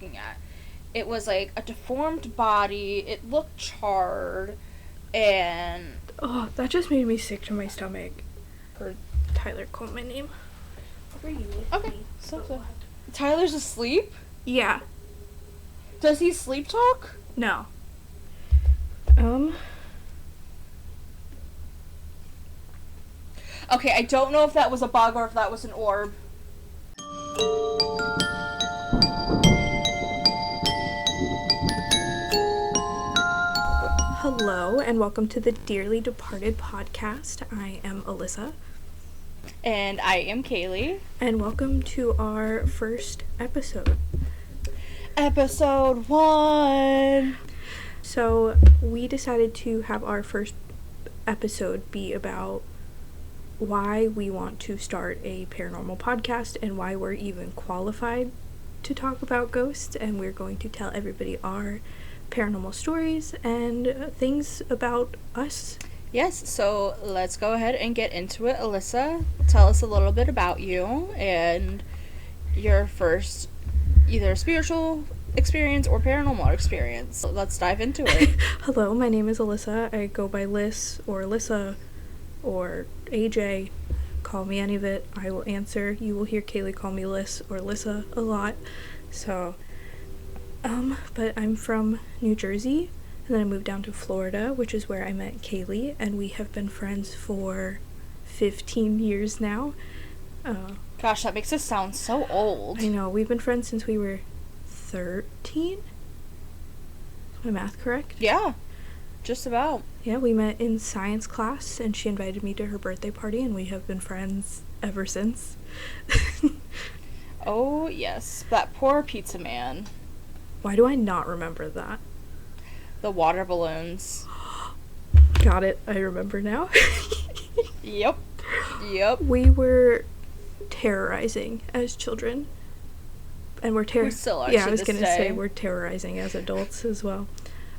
looking at. It was like a deformed body. It looked charred, and Oh, that just made me sick to my stomach. Or Tyler called my name. Where are you with okay. me? So Tyler's asleep. Yeah. Does he sleep talk? No. Okay, I don't know if that was a bug or if that was an orb. Hello, and welcome to the Dearly Departed podcast. I am Alyssa. And I am Kailie. And welcome to our first episode. Episode 1! So, we decided to have our first episode be about why we want to start a paranormal podcast and why we're even qualified to talk about ghosts, and we're going to tell everybody our paranormal stories and things about us. Yes, so let's go ahead and get into it. Alyssa, tell us a little bit about you and your first either spiritual experience or paranormal experience. So let's dive into it. Hello, my name is Alyssa. I go by Liz or Alyssa or AJ. Call me any of it. I will answer. You will hear Kailie call me Liz or Alyssa a lot. So, but I'm from New Jersey, and then I moved down to Florida, which is where I met Kailie, and we have been friends for 15 years now. Gosh, that makes us sound so old. I know, we've been friends since we were 13? Is my math correct? Yeah, just about. Yeah, we met in science class, and she invited me to her birthday party, and we have been friends ever since. Oh, yes, that poor pizza man. Why do I not remember that? The water balloons. Got it, I remember now. Yep. We were terrorizing as children. And we're We still are. Yeah, to I was this gonna day. say we're terrorizing as adults as well.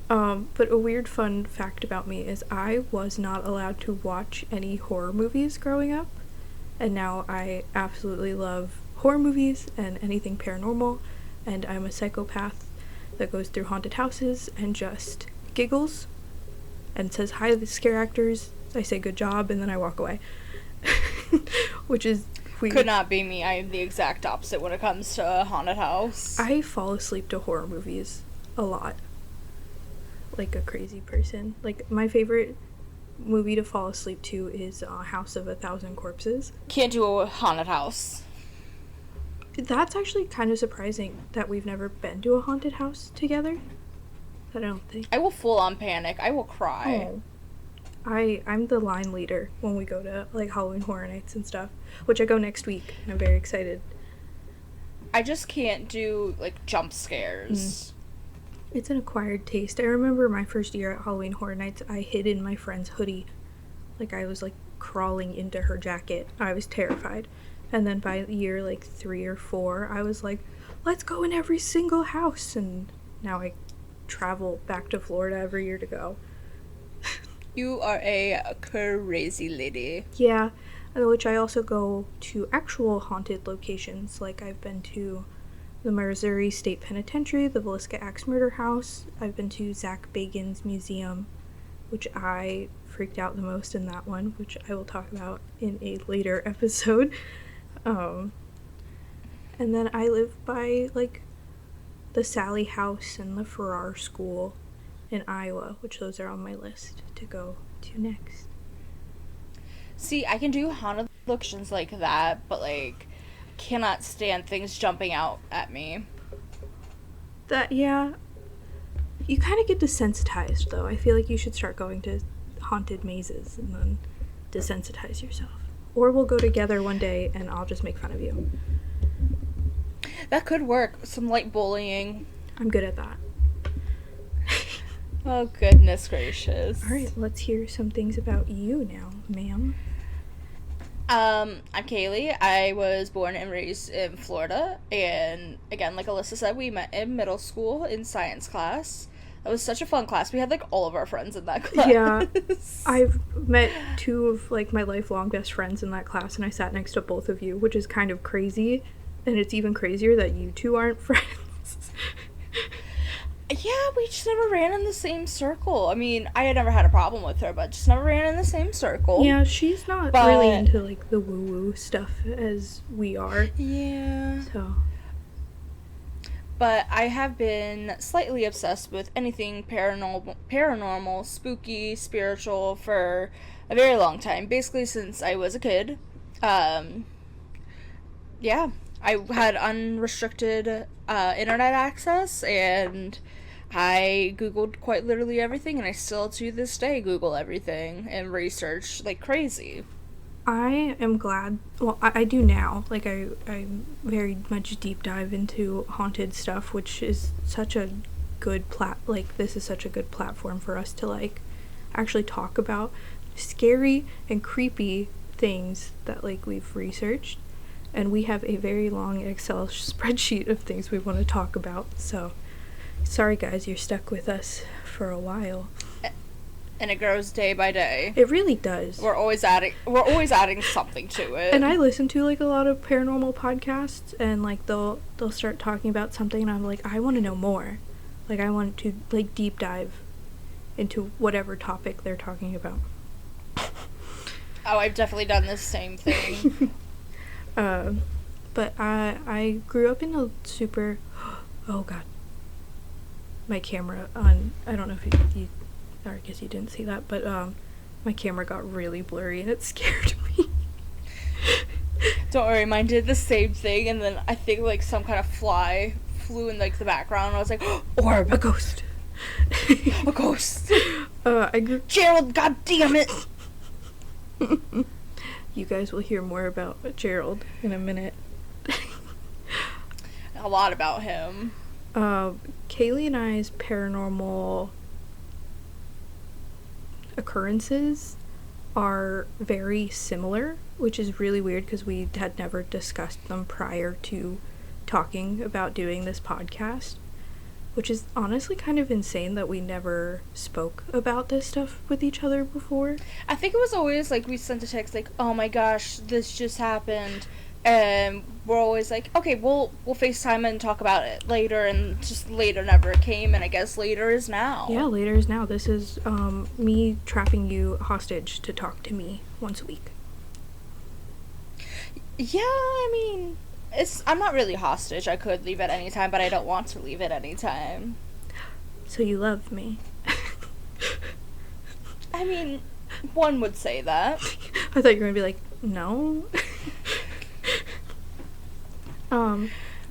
But a weird fun fact about me is I was not allowed to watch any horror movies growing up, and now I absolutely love horror movies and anything paranormal, and I'm a psychopath that goes through haunted houses and just giggles and says hi to the scare actors. I say good job and then I walk away. Which is weird. Could not be me. I am the exact opposite when it comes to a haunted house. I fall asleep to horror movies a lot. Like a crazy person. Like, my favorite movie to fall asleep to is House of a Thousand Corpses. Can't do a haunted house. That's actually kind of surprising that we've never been to a haunted house together. I don't think. I will full on panic. I will cry. Oh. I'm the line leader when we go to, like, Halloween Horror Nights and stuff, which I go next week, and I'm very excited. I just can't do, like, jump scares. It's an acquired taste. I remember my first year at Halloween Horror Nights, I hid in my friend's hoodie. Like, I was, like, crawling into her jacket. I was terrified. And then by year, like, 3 or 4, I was like, let's go in every single house. And now I travel back to Florida every year to go. You are a crazy lady. Yeah, which I also go to actual haunted locations. Like, I've been to the Missouri State Penitentiary, the Villisca Axe Murder House. I've been to Zach Bagans' museum, which I freaked out the most in that one, which I will talk about in a later episode. And then I live by, like, the Sally House and the Farrar School in Iowa, which those are on my list to go to next. See, I can do haunted locations like that, but, like, cannot stand things jumping out at me. Yeah. You kind of get desensitized, though. I feel like you should start going to haunted mazes and then desensitize yourself. Or we'll go together one day and I'll just make fun of you. That could work. Some light bullying. I'm good at that. Oh, goodness gracious. Alright, let's hear some things about you now, ma'am. I'm Kailie. I was born and raised in Florida, and again, like Alyssa said, we met in middle school in science class. That was such a fun class. We had, like, all of our friends in that class. Yeah, I've met 2 of, like, my lifelong best friends in that class, and I sat next to both of you, which is kind of crazy, and it's even crazier that you 2 aren't friends. Yeah, we just never ran in the same circle. I mean, I had never had a problem with her, but just never ran in the same circle. Yeah, she's not really into, like, the woo-woo stuff as we are. Yeah. So. But I have been slightly obsessed with anything paranormal, spooky, spiritual for a very long time. Basically since I was a kid. Yeah. I had unrestricted internet access, and I Googled quite literally everything, and I still to this day Google everything and research like crazy. I am glad, well, I do now, like, I very much deep dive into haunted stuff, which is such a good this is such a good platform for us to, like, actually talk about scary and creepy things that, like, we've researched, and we have a very long Excel spreadsheet of things we want to talk about, so sorry guys, you're stuck with us for a while. And it grows day by day. It really does. We're always adding something to it. And I listen to, like, a lot of paranormal podcasts, and, like, they'll start talking about something, and I'm like, I want to know more. Like, I want to, like, deep dive into whatever topic they're talking about. Oh, I've definitely done the same thing. But I grew up in a super, oh god, my camera on, I don't know if you or I guess you didn't see that, but my camera got really blurry and it scared me. Don't worry, mine did the same thing, and then I think, like, some kind of fly flew in, like, the background, and I was like, orb! A ghost! A ghost! Gerald, god damn it! You guys will hear more about Gerald in a minute. A lot about him. Kailie and I's paranormal occurrences are very similar, which is really weird because we had never discussed them prior to talking about doing this podcast, which is honestly kind of insane that we never spoke about this stuff with each other before. I think it was always like we sent a text like, oh my gosh, this just happened, and we're always like, okay, we'll FaceTime and talk about it later, and just later never came, and I guess later is now. Yeah, later is now. This is me trapping you hostage to talk to me once a week. Yeah, I mean, I'm not really hostage. I could leave at any time, but I don't want to leave at any time. So you love me. I mean, one would say that. I thought you were gonna be like, no.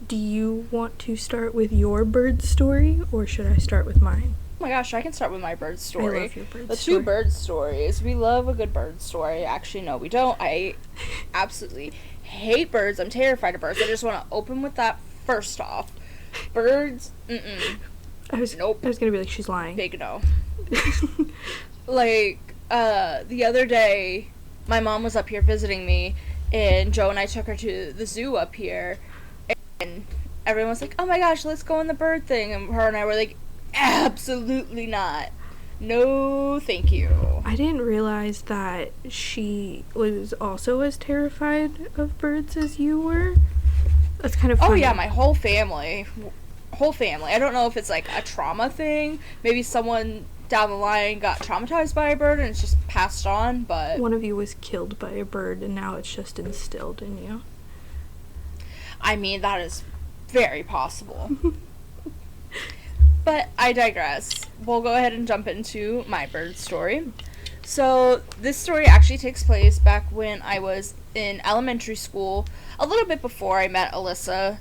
Do you want to start with your bird story, or should I start with mine? Oh my gosh, I can start with my bird story. I love your bird story. Let's do bird stories. We love a good bird story. Actually, no, we don't. I absolutely hate birds. I'm terrified of birds. I just want to open with that first off. Birds, nope. I was gonna be like, she's lying. Big no. Like, the other day, my mom was up here visiting me, and Joe and I took her to the zoo up here, and everyone was like, oh my gosh, let's go on the bird thing, and her and I were like, absolutely not. No, thank you. I didn't realize that she was also as terrified of birds as you were. That's kind of funny. Oh yeah, my whole family. I don't know if it's like a trauma thing. Maybe someone down the line got traumatized by a bird and it's just passed on, but one of you was killed by a bird and now it's just instilled in you. I mean, that is very possible. But I digress. We'll go ahead and jump into my bird story. So this story actually takes place back when I was in elementary school, a little bit before I met Alyssa,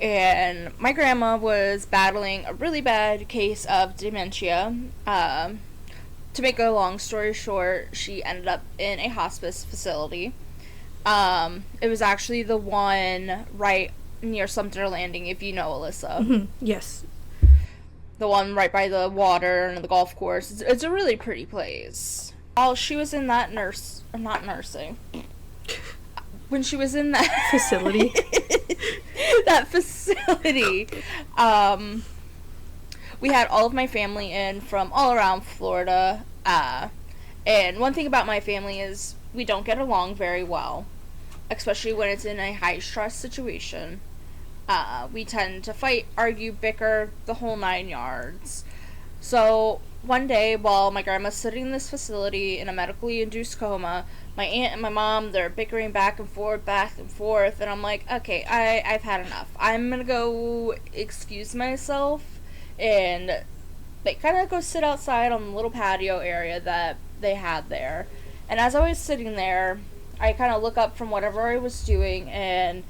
and my grandma was battling a really bad case of dementia. To make a long story short, she ended up in a hospice facility. It was actually the one right near Sumter Landing, if you know Alyssa. Mm-hmm. Yes. The one right by the water and the golf course. It's a really pretty place. While she was in that not nursing. When she was in that facility. That facility. We had all of my family in from all around Florida. And one thing about my family is we don't get along very well. Especially when it's in a high stress situation. We tend to fight, argue, bicker, the whole 9 yards. So one day, while my grandma's sitting in this facility in a medically induced coma, my aunt and my mom, they're bickering back and forth, and I'm like, okay, I've had enough. I'm gonna go excuse myself, and they kind of go sit outside on the little patio area that they had there. And as I was sitting there, I kind of look up from whatever I was doing, and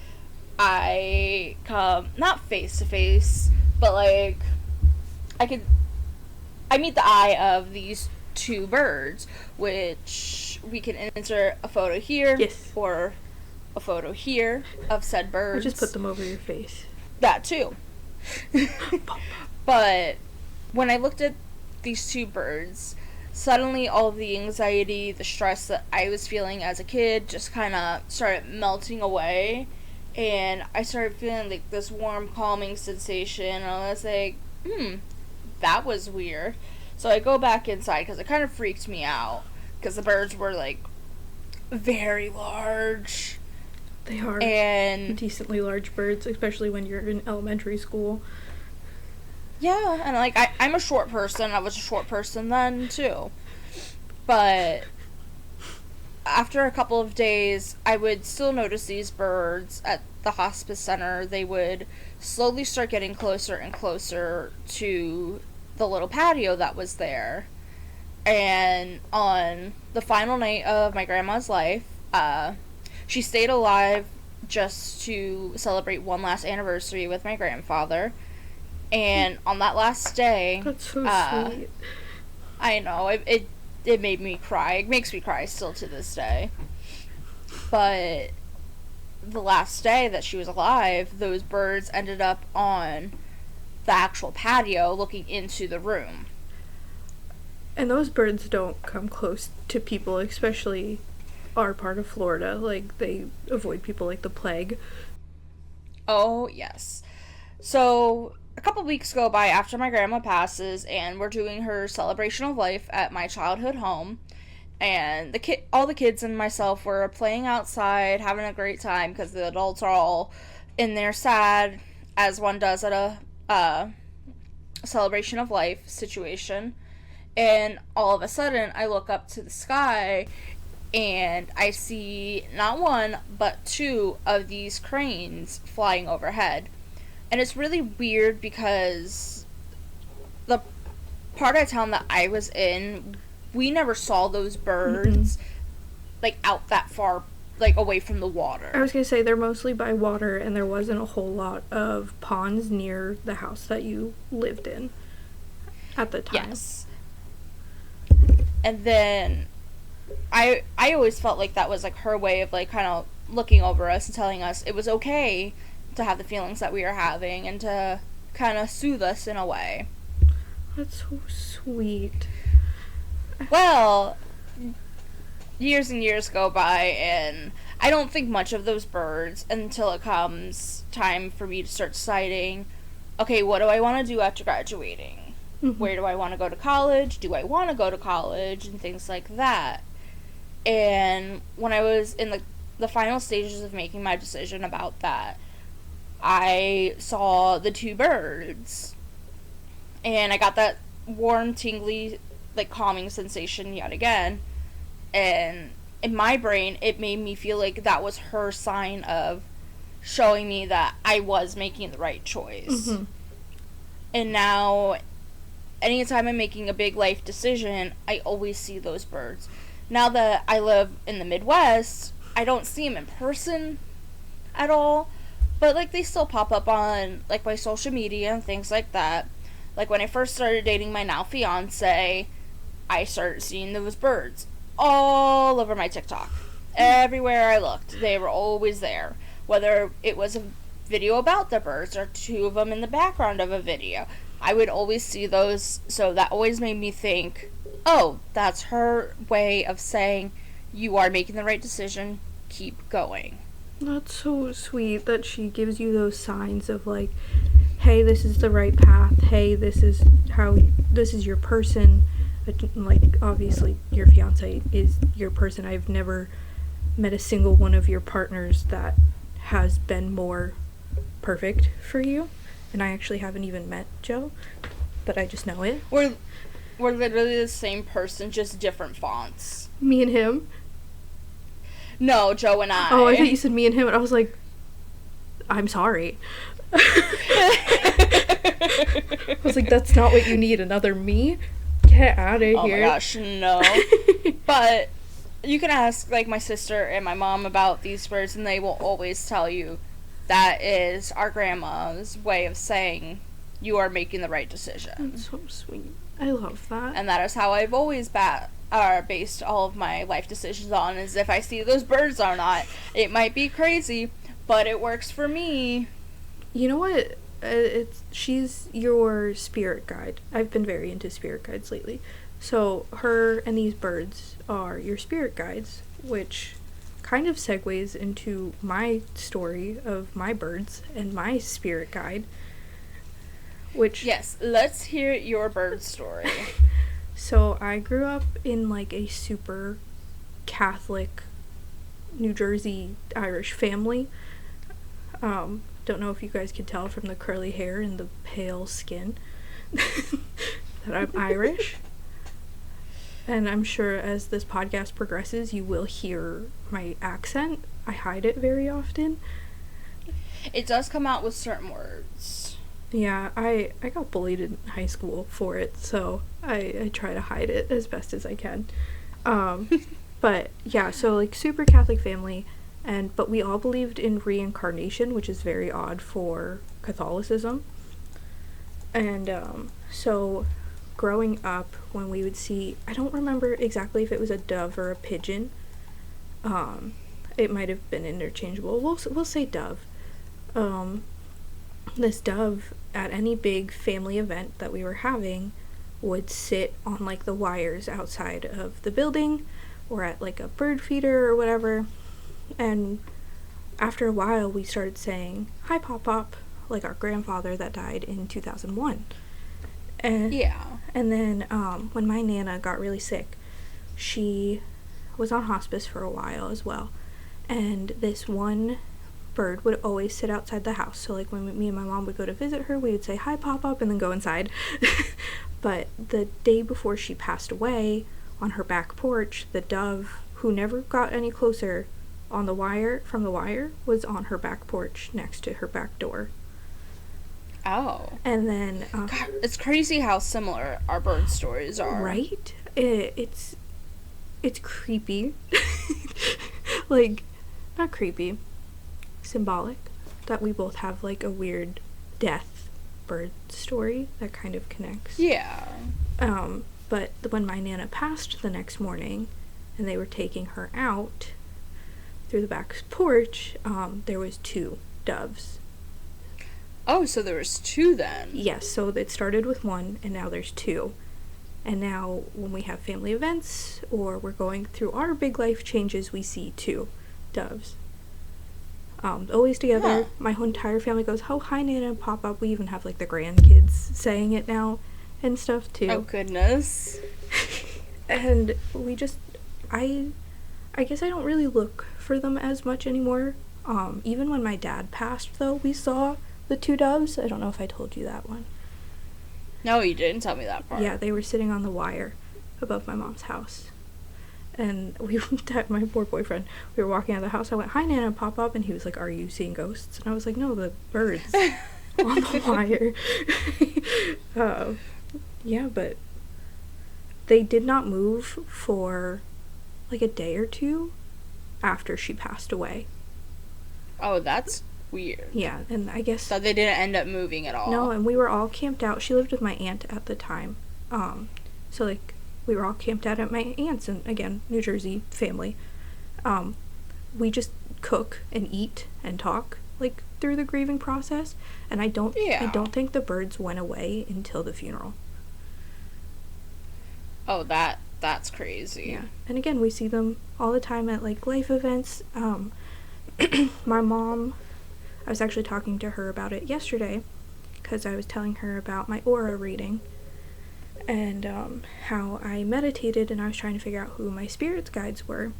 I come, not face to face, but like, I meet the eye of these two birds, which we can insert a photo here, Yes. or a photo here of said birds. Or just put them over your face. That too. But when I looked at these two birds, suddenly all of the anxiety, the stress that I was feeling as a kid just kind of started melting away. And I started feeling like this warm, calming sensation. And I was like, that was weird. So I go back inside because it kind of freaked me out. Because the birds were like very large. They are And decently large birds, especially when you're in elementary school. yeah, and like I'm a short person. I was a short person then too. But after a couple of days, I would still notice these birds at the hospice center. They would slowly start getting closer and closer to the little patio that was there. And on the final night of my grandma's life, she stayed alive just to celebrate one last anniversary with my grandfather. And on that last day, That's so sweet. I know, it made me cry. It makes me cry still to this day. But the last day that she was alive, those birds ended up on the actual patio looking into the room. And those birds don't come close to people, especially our part of Florida. Like, they avoid people like the plague. Oh, yes. So, a couple weeks go by after my grandma passes, and we're doing her celebration of life at my childhood home. And all the kids and myself were playing outside, having a great time, because the adults are all in there sad, as one does at a celebration of life situation. And all of a sudden, I look up to the sky, and I see not one, but two of these cranes flying overhead. And it's really weird because the part of town that I was in, we never saw those birds, like, out that far, like, away from the water. I was going to say, they're mostly by water, and there wasn't a whole lot of ponds near the house that you lived in at the time. Yes. And then I always felt like that was, like, her way of, like, kind of looking over us and telling us it was okay to have the feelings that we were having and to kind of soothe us in a way. That's so sweet. Well, years and years go by, and I don't think much of those birds until it comes time for me to start deciding, okay, what do I want to do after graduating? Where do I want to go to college? Do I want to go to college? And things like that. And when I was in the final stages of making my decision about that, I saw the two birds. And I got that warm, tingly, like, calming sensation yet again. And in my brain, it made me feel like that was her sign of showing me that I was making the right choice. And now, anytime I'm making a big life decision, I always see those birds. Now that I live in the Midwest, I don't see them in person at all. But, like, they still pop up on, like, my social media and things like that. Like, when I first started dating my now fiance, I started seeing those birds all over my TikTok. Everywhere I looked, they were always there. Whether it was a video about the birds or two of them in the background of a video, I would always see those. So that always made me think, oh, that's her way of saying, you are making the right decision, keep going. That's so sweet that she gives you those signs of, like, hey, this is the right path. Hey, this is your person. Like, obviously, your fiance is your person. I've never met a single one of your partners that has been more perfect for you. And I actually haven't even met Joe, but I just know it. We're literally the same person, just different fonts. Me and him? No, Joe and I. Oh, I thought you said me and him, and I was like, I'm sorry. I was like, that's not what you need, another me? Get out of here. Oh my gosh, no. But you can ask, like, my sister and my mom about these birds, and they will always tell you that is our grandma's way of saying you are making the right decision. That's so sweet. I love that. And that is how I've always based all of my life decisions on, is if I see those birds or not. It might be crazy, but it works for me. You know what? She's your spirit guide. I've been very into spirit guides lately. So her and these birds are your spirit guides, which kind of segues into my story of my birds and my spirit guide. Which, yes, let's hear your bird story. So I grew up in like a super Catholic New Jersey Irish family. Don't know if you guys can tell from the curly hair and the pale skin that I'm Irish. And I'm sure as this podcast progresses, you will hear my accent. I hide it very often. It does come out with certain words. Yeah, I got bullied in high school for it, so I try to hide it as best as I can. But yeah, so like super Catholic family, but we all believed in reincarnation, which is very odd for Catholicism. And so growing up, when we would see, I don't remember exactly if it was a dove or a pigeon. It might have been interchangeable. We'll say dove. This dove, at any big family event that we were having, would sit on like the wires outside of the building or at like a bird feeder or whatever. And after a while we started saying, "Hi Pop Pop," like our grandfather that died in 2001. And then when my Nana got really sick, she was on hospice for a while as well, and this one bird would always sit outside the house. So like when me and my mom would go to visit her, we would say, "Hi Pop Up," and then go inside. But the day before she passed away, on her back porch, the dove, who never got any closer from the wire, was on her back porch next to her back door. Oh. And then God, it's crazy how similar our bird stories are. Right? It's creepy. Like, not creepy, symbolic, that we both have like a weird death bird story that kind of connects. Yeah. But when my Nana passed the next morning and they were taking her out through the back porch, there was 2 doves. Oh, so there was 2 then? Yes, so it started with 1 and now there's 2. And now when we have family events or we're going through our big life changes, we see 2 doves. Always together. Huh. My whole entire family goes, "Oh, hi Nana and Pop Up." We even have like the grandkids saying it now and stuff too. Oh goodness. And we just, I guess I don't really look for them as much anymore. Even when my dad passed though, we saw the 2 doves. I don't know if I told you that one. No, you didn't tell me that part. Yeah, they were sitting on the wire above my mom's house. And my poor boyfriend, we were walking out of the house. I went, "Hi Nana, Pop Up," and he was like, "Are you seeing ghosts?" And I was like, "No, the birds on the wire." Yeah, but they did not move for like a day or 2 after she passed away. Oh, that's weird. Yeah, and I guess So they didn't end up moving at all. no, and we were all camped out. She lived with my aunt at the time. So like we were all camped out at my aunt's, and again, New Jersey family. We just cook and eat and talk like through the grieving process, and I don't think the birds went away until the funeral. Oh, that's crazy. Yeah. And again, we see them all the time at like life events. My mom, I was actually talking to her about it yesterday because I was telling her about my aura reading and how I meditated, and I was trying to figure out who my spirit guides were.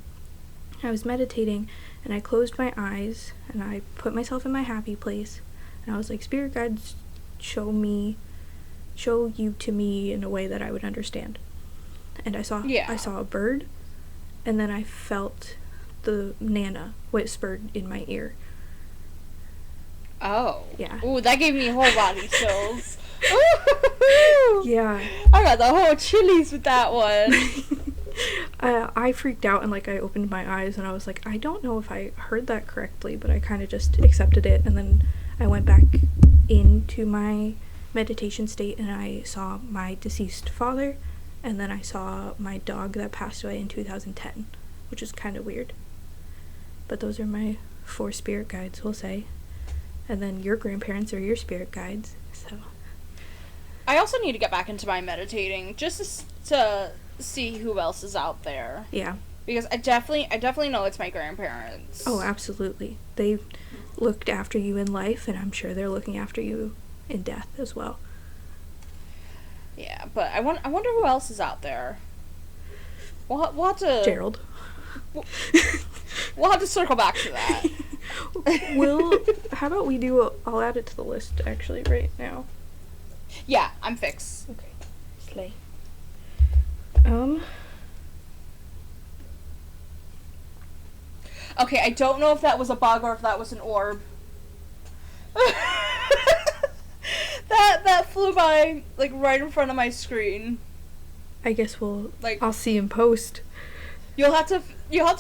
I was meditating and I closed my eyes and I put myself in my happy place, And I was like, spirit guides, show you to me in a way that I would understand. And I saw a bird, and then I felt the Nana whispered in my ear. Oh. Yeah. Ooh, that gave me whole body chills. Yeah. I got the whole chilies with that one. I freaked out and like I opened my eyes and I was like, I don't know if I heard that correctly, but I kind of just accepted it, and then I went back into my meditation state and I saw my deceased father, and then I saw my dog that passed away in 2010, which is kind of weird. But those are my 4 spirit guides, we'll say. And then your grandparents are your spirit guides, so. I also need to get back into my meditating just to see who else is out there. Yeah. Because I definitely know it's my grandparents. Oh, absolutely. They looked after you in life, and I'm sure they're looking after you in death as well. Yeah, but I wonder who else is out there. We'll have to... Gerald. We'll have to circle back to that. How about we do I'll add it to the list, actually, right now. Yeah, I'm fixed. Okay. Slay. Okay, I don't know if that was a bug or if that was an orb. That flew by, like, right in front of my screen. I guess I'll see in post. You'll have to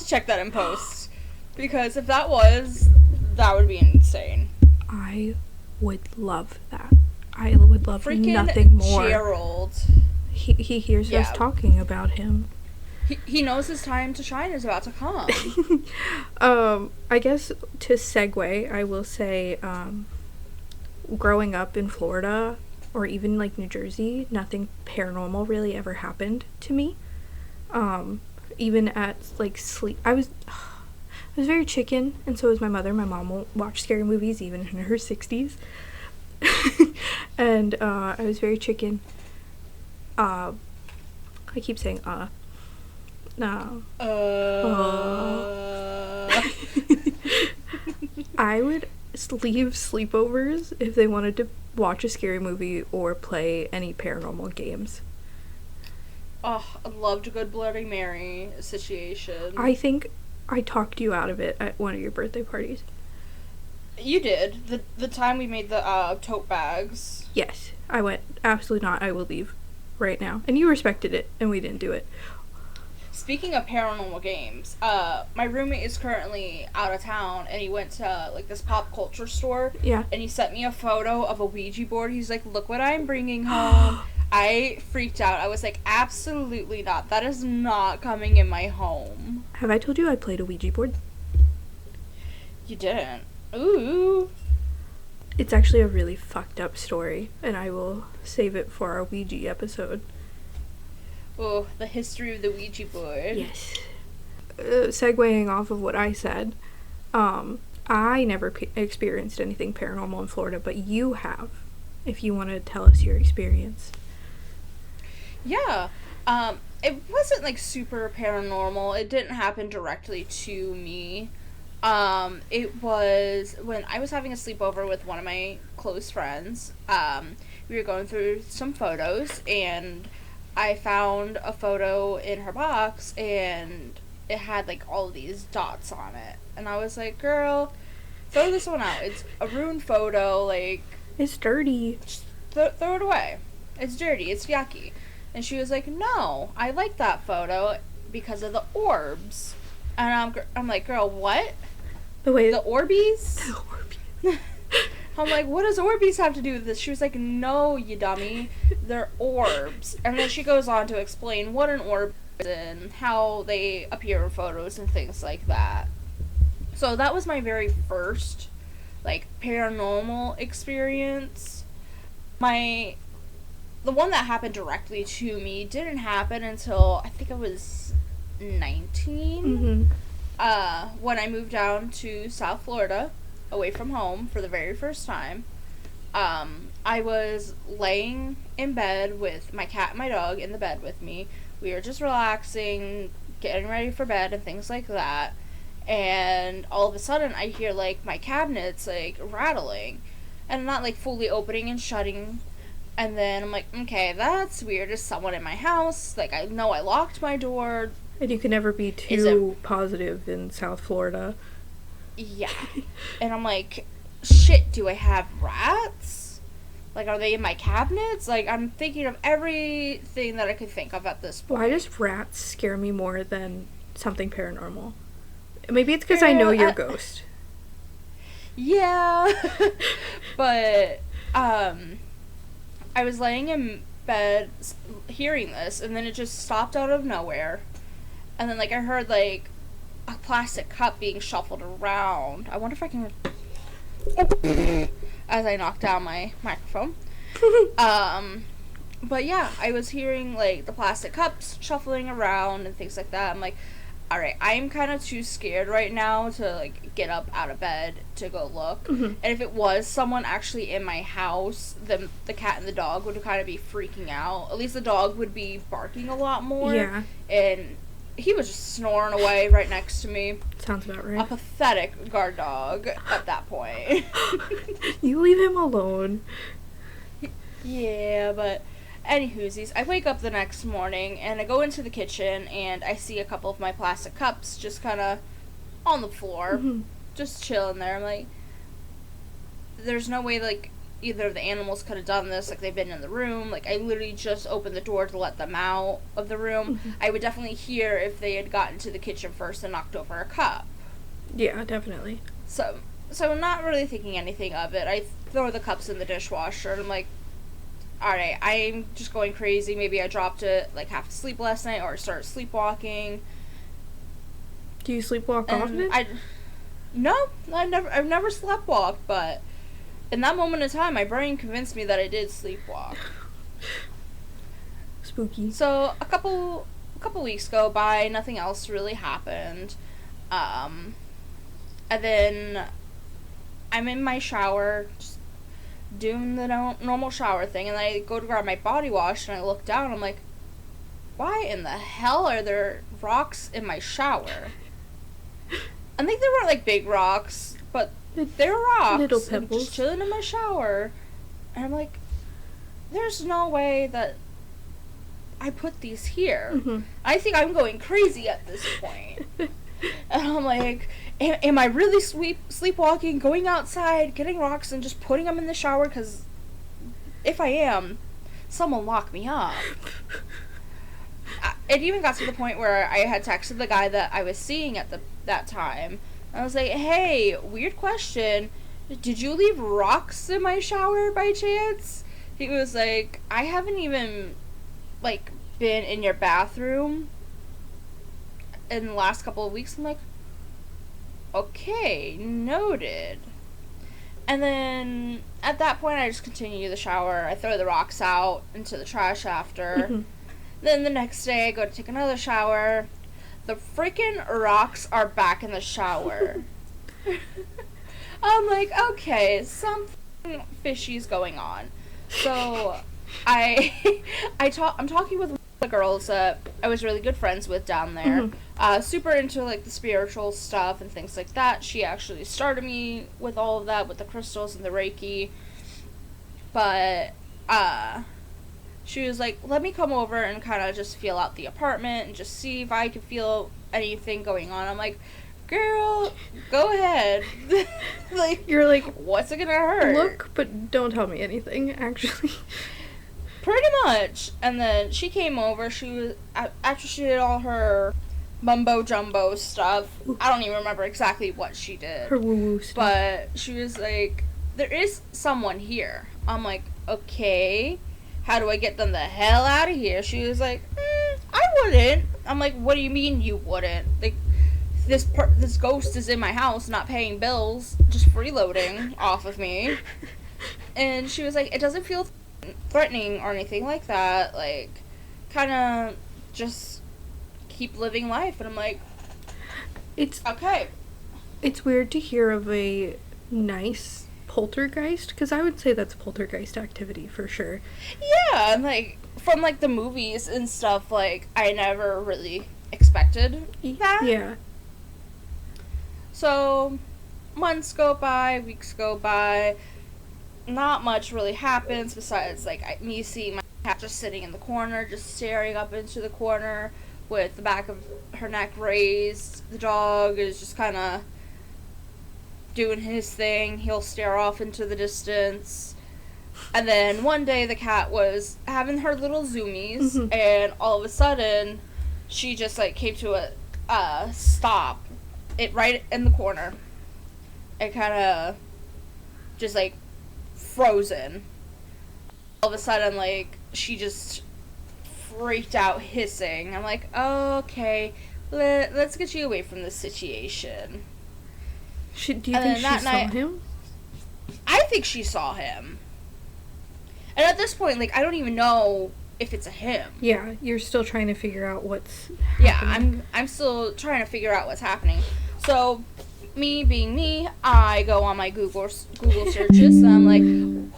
check that in post. Because if that would be insane. I would love that. I would love Freaking nothing more. Gerald. He hears us talking about him. He knows his time to shine is about to come. I guess to segue, I will say, growing up in Florida, or even, like, New Jersey, nothing paranormal really ever happened to me. Even at, like, sleep, I was very chicken, and so was my mother. My mom won't watch scary movies, even in her 60s. And, I was very chicken. I keep saying, no. I would leave sleepovers if they wanted to watch a scary movie or play any paranormal games. Oh, I loved a good Bloody Mary situation. I think I talked you out of it at one of your birthday parties. You did. The time we made the tote bags. Yes. I went, absolutely not, I will leave right now. And you respected it, and we didn't do it. Speaking of paranormal games, my roommate is currently out of town, and he went to, like, this pop culture store. Yeah. And he sent me a photo of a Ouija board. He's like, look what I'm bringing home. I freaked out. I was like, absolutely not. That is not coming in my home. Have I told you I played a Ouija board? You didn't. Ooh. It's actually a really fucked up story, and I will save it for our Ouija episode. Oh, the history of the Ouija board. Yes. Segueing off of what I said, I never experienced anything paranormal in Florida, but you have, if you want to tell us your experience. Yeah. It wasn't, like, super paranormal. It didn't happen directly to me. It was when I was having a sleepover with one of my close friends. We were going through some photos, and I found a photo in her box, and it had, like, all of these dots on it. And I was like, girl, throw this one out. It's a ruined photo, like... It's dirty. Throw it away. It's dirty. It's yucky. And she was like, no, I like that photo because of the orbs. And I'm like, girl, what? The Orbies? The Orbies. I'm like, what does Orbies have to do with this? She was like, no, you dummy. They're orbs. And then she goes on to explain what an orb is and how they appear in photos and things like that. So that was my very first, like, paranormal experience. The one that happened directly to me didn't happen until I think I was 19. When I moved down to South Florida, away from home for the very first time. I was laying in bed with my cat and my dog in the bed with me. We were just relaxing, getting ready for bed and things like that. And all of a sudden I hear, like, my cabinets, like, rattling. and not like fully opening and shutting. And then I'm like, okay, that's weird. Is someone in my house? Like, I know I locked my door. And you can never be too positive in South Florida. Yeah. And I'm like, shit, do I have rats? Like, are they in my cabinets? Like, I'm thinking of everything that I could think of at this point. Why does rats scare me more than something paranormal? Maybe it's because I know you're a ghost. Yeah. But, I was laying in bed hearing this, and then it just stopped out of nowhere. And then, like, I heard, like, a plastic cup being shuffled around. I wonder if I can... as I knocked down my microphone. But yeah, I was hearing, like, the plastic cups shuffling around and things like that. I'm like, alright, I'm kind of too scared right now to, like, get up out of bed to go look. Mm-hmm. And if it was someone actually in my house, then the cat and the dog would kind of be freaking out. At least the dog would be barking a lot more. Yeah. And he was just snoring away right next to me. Sounds about right. A pathetic guard dog at that point. You leave him alone. Yeah, but anywhoosies, I wake up the next morning and I go into the kitchen and I see a couple of my plastic cups just kind of on the floor, Mm-hmm. just chilling there. I'm like, there's no way, like, either of the animals could have done this. Like, they've been in the room. Like, I literally just opened the door to let them out of the room. Mm-hmm. I would definitely hear if they had gotten to the kitchen first and knocked over a cup. Yeah, definitely. So not really thinking anything of it. I throw the cups in the dishwasher and I'm like, alright, I'm just going crazy. Maybe I dropped it, like, half asleep last night or started sleepwalking. Do you sleepwalk often? No, I've never sleepwalked, but in that moment in time, my brain convinced me that I did sleepwalk. Spooky. So a couple weeks go by, nothing else really happened. And then I'm in my shower, just doing the normal shower thing, and I go to grab my body wash, and I look down, and I'm like, why in the hell are there rocks in my shower? I think they weren't, like, big rocks, but they were rocks. Little pebbles. Just chilling in my shower. And I'm like, there's no way that I put these here. Mm-hmm. I think I'm going crazy at this point. And I'm like, am I really sleepwalking, going outside, getting rocks, and just putting them in the shower? Because if I am, someone lock me up. It even got to the point where I had texted the guy that I was seeing at that time. I was like, hey, weird question. Did you leave rocks in my shower by chance? He was like, I haven't even, like, been in your bathroom in the last couple of weeks. I'm like, okay, noted. And then at that point, I just continue the shower. I throw the rocks out into the trash after. Mm-hmm. Then the next day, I go to take another shower. The freaking rocks are back in the shower. I'm like, okay, something fishy's going on. So I'm talking with one of the girls that I was really good friends with down there. Mm-hmm. Super into, like, the spiritual stuff and things like that. She actually started me with all of that, with the crystals and the Reiki. But she was like, let me come over and kind of just feel out the apartment and just see if I can feel anything going on. I'm like, girl, go ahead. Like, you're like, what's it gonna hurt? Look, but don't tell me anything, actually. Pretty much. And then she came over. She was, after she did all her mumbo jumbo stuff, I don't even remember exactly what she did. Her woo-woo stuff. But she was like, there is someone here. I'm like, okay, how do I get them the hell out of here? She was like, I wouldn't. I'm like, what do you mean you wouldn't? Like, this ghost is in my house, not paying bills, just freeloading off of me. And she was like, it doesn't feel threatening or anything like that. Like, kind of just keep living life. And I'm like, it's okay. It's weird to hear of a nice poltergeist, because I would say that's poltergeist activity for sure. Yeah, and like from like the movies and stuff, like I never really expected that. Yeah. So months go by, weeks go by. not much really happens besides, like, me seeing my cat just sitting in the corner, just staring up into the corner with the back of her neck raised. The dog is just kind of doing his thing. He'll stare off into the distance. And then one day the cat was having her little zoomies, and all of a sudden she just, like, came to a stop right in the corner. It kind of just, like, frozen. All of a sudden, like, she just freaked out, hissing. I'm like, okay, let's get you away from this situation. Do you think she saw him? I think she saw him. And at this point, like, I don't even know if it's a him. Yeah, you're still trying to figure out what's happening. Yeah, I'm still trying to figure out what's happening. So, me being me, I go on my Google searches, and I'm like,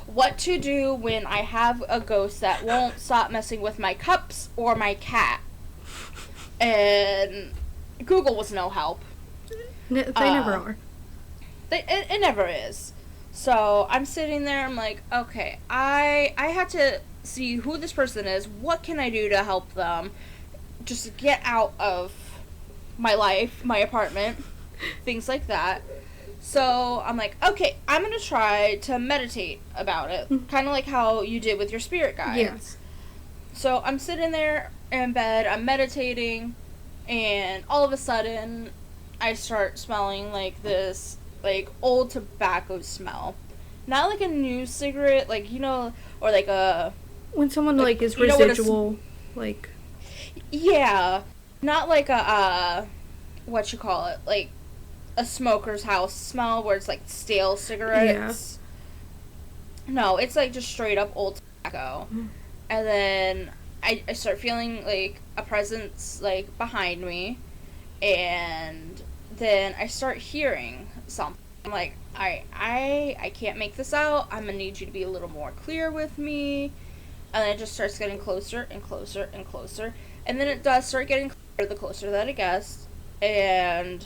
what to do when I have a ghost that won't stop messing with my cups or my cat. And Google was no help. They never are. It never is. So I'm sitting there, I'm like, okay, I had to see who this person is, what can I do to help them just get out of my life, my apartment, things like that. So I'm like, okay, I'm going to try to meditate about it, kind of like how you did with your spirit guides. Yes. So I'm sitting there in bed, I'm meditating, and all of a sudden I start smelling like this, like, old tobacco smell. Not like a new cigarette, like, you know, or like a... When someone, like, is residual, like... Yeah. Not like a, what you call it, like a smoker's house smell where it's like stale cigarettes. Yeah. No, it's like just straight up old tobacco. And then I start feeling like a presence, like, behind me. And then I start hearing something. I'm like, I can't make this out. I'm gonna need you to be a little more clear with me. And then it just starts getting closer and closer and closer. And then it does start getting closer the closer that it gets. And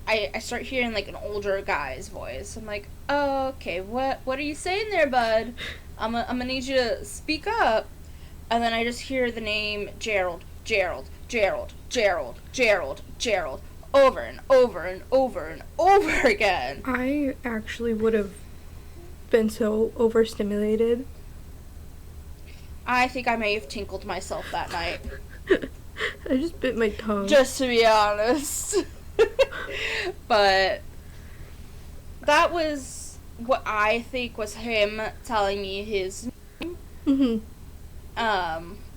I start hearing, like, an older guy's voice. I'm like, oh, okay, what are you saying there, bud? I'm gonna need you to speak up. And then I just hear the name Gerald, over and over and over and over again. I actually would have been so overstimulated. I think I may have tinkled myself that night. I just bit my tongue. Just to be honest. But that was what I think was him telling me his name.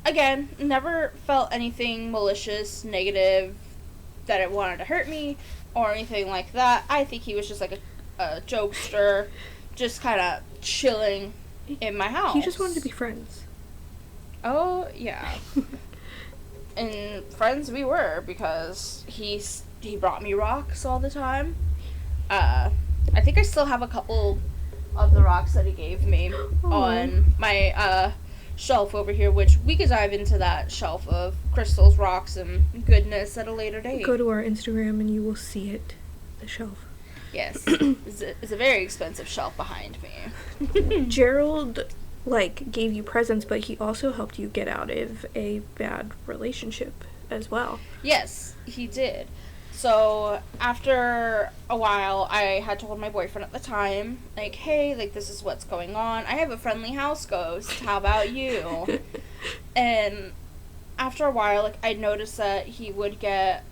Again, never felt anything malicious, negative, that it wanted to hurt me, or anything like that. I think he was just like a jokester, just kind of chilling in my house. He just wanted to be friends. Oh, yeah. And friends we were, because he brought me rocks all the time. I think I still have a couple of the rocks that he gave me on my shelf over here, which we could dive into that shelf of crystals, rocks, and goodness at a later date. Go to our Instagram and you will see it, the shelf. Yes. It's a very expensive shelf behind me. Gerald, like, gave you presents, but he also helped you get out of a bad relationship as well. Yes, he did. So, after a while, I had told my boyfriend at the time, like, hey, like, this is what's going on. I have a friendly house ghost. How about you? And after a while, like, I noticed that he would get,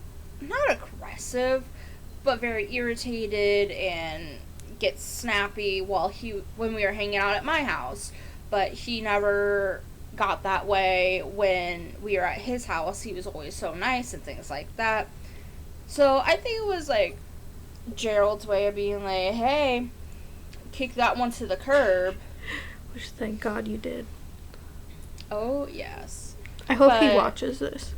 not aggressive, but very irritated and get snappy when we were hanging out at my house. But he never got that way when we were at his house. He was always so nice and things like that. So I think it was, like, Gerald's way of being like, hey, kick that one to the curb. Which, thank God you did. Oh, yes. I hope he watches this.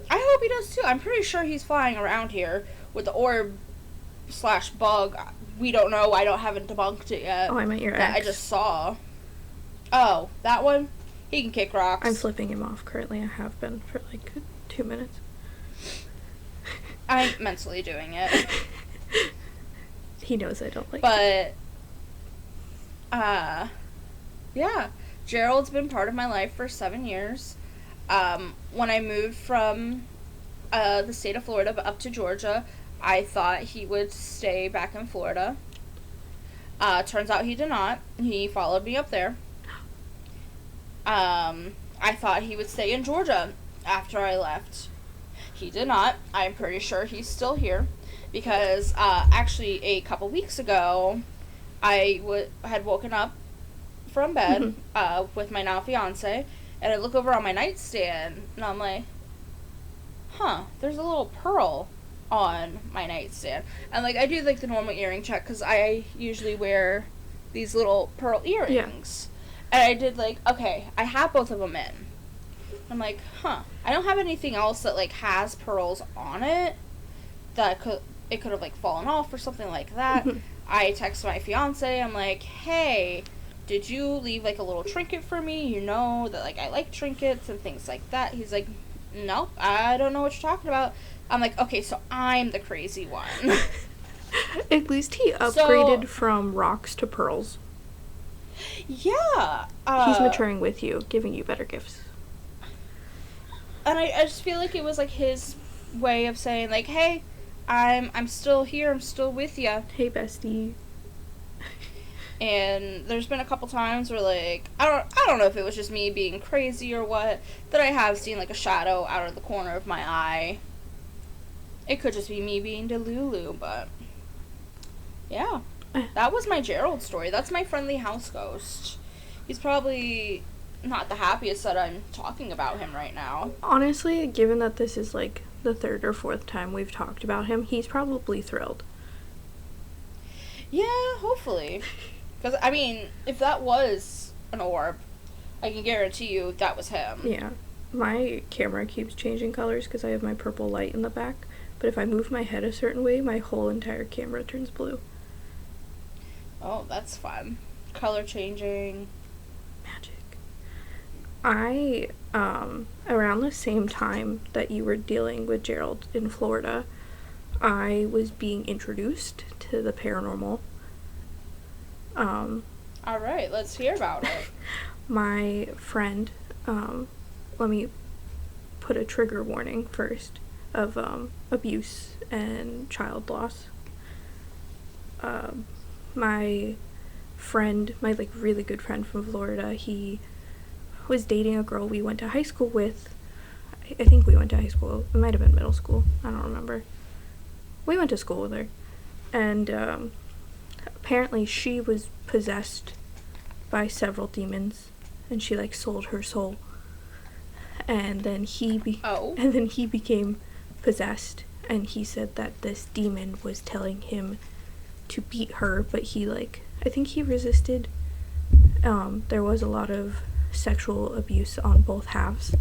I hope he does, too. I'm pretty sure he's flying around here with the orb/bug. We don't know. I don't haven't debunked it yet. Oh, I meant your ex. I just saw. Oh, that one? He can kick rocks. I'm flipping him off currently. I have been for, like, 2 minutes. I'm mentally doing it. He knows I don't like but it. Yeah. Gerald's been part of my life for 7 years. When I moved from the state of Florida up to Georgia, I thought he would stay back in Florida. Turns out he did not. He followed me up there. I thought he would stay in Georgia after I left. He did not. I'm pretty sure he's still here because actually a couple weeks ago, I had woken up from bed with my now fiance, and I look over on my nightstand, and I'm like, there's a little pearl on my nightstand. And, like, I do, like, the normal earring check, because I usually wear these little pearl earrings. Yeah. And I did, like, okay, I have both of them in. I'm like, I don't have anything else that, like, has pearls on it that it could have, like, fallen off or something like that. I text my fiance, I'm like, hey, did you leave, like, a little trinket for me? You know that, like, I like trinkets and things like that. He's like, nope, I don't know what you're talking about. I'm like, okay, so I'm the crazy one. At least he upgraded from rocks to pearls. Yeah. He's maturing with you, giving you better gifts. And I just feel like it was, like, his way of saying, like, hey, I'm still here, I'm still with you. Hey, bestie. And there's been a couple times where, like, I don't know if it was just me being crazy or what, that I have seen, like, a shadow out of the corner of my eye. It could just be me being Delulu, but yeah. That was my Gerald story. That's my friendly house ghost. He's probably not the happiest that I'm talking about him right now. Honestly, given that this is, like, the third or fourth time we've talked about him, he's probably thrilled. Yeah, hopefully. Because, I mean, if that was an orb, I can guarantee you that was him. Yeah. My camera keeps changing colors because I have my purple light in the back. But if I move my head a certain way, my whole entire camera turns blue. Oh, that's fun. Color changing. Magic. I, around the same time that you were dealing with Gerald in Florida, I was being introduced to the paranormal. Alright, let's hear about it. My friend, let me put a trigger warning first of, abuse and child loss. My friend, my, like, really good friend from Florida, he was dating a girl we went to high school with. I think we went to high school. It might have been middle school. I don't remember. We went to school with her. And, apparently she was possessed by several demons, and she, like, sold her soul. And then he became possessed, and he said that this demon was telling him to beat her, but he, like, I think he resisted. There was a lot of sexual abuse on both halves,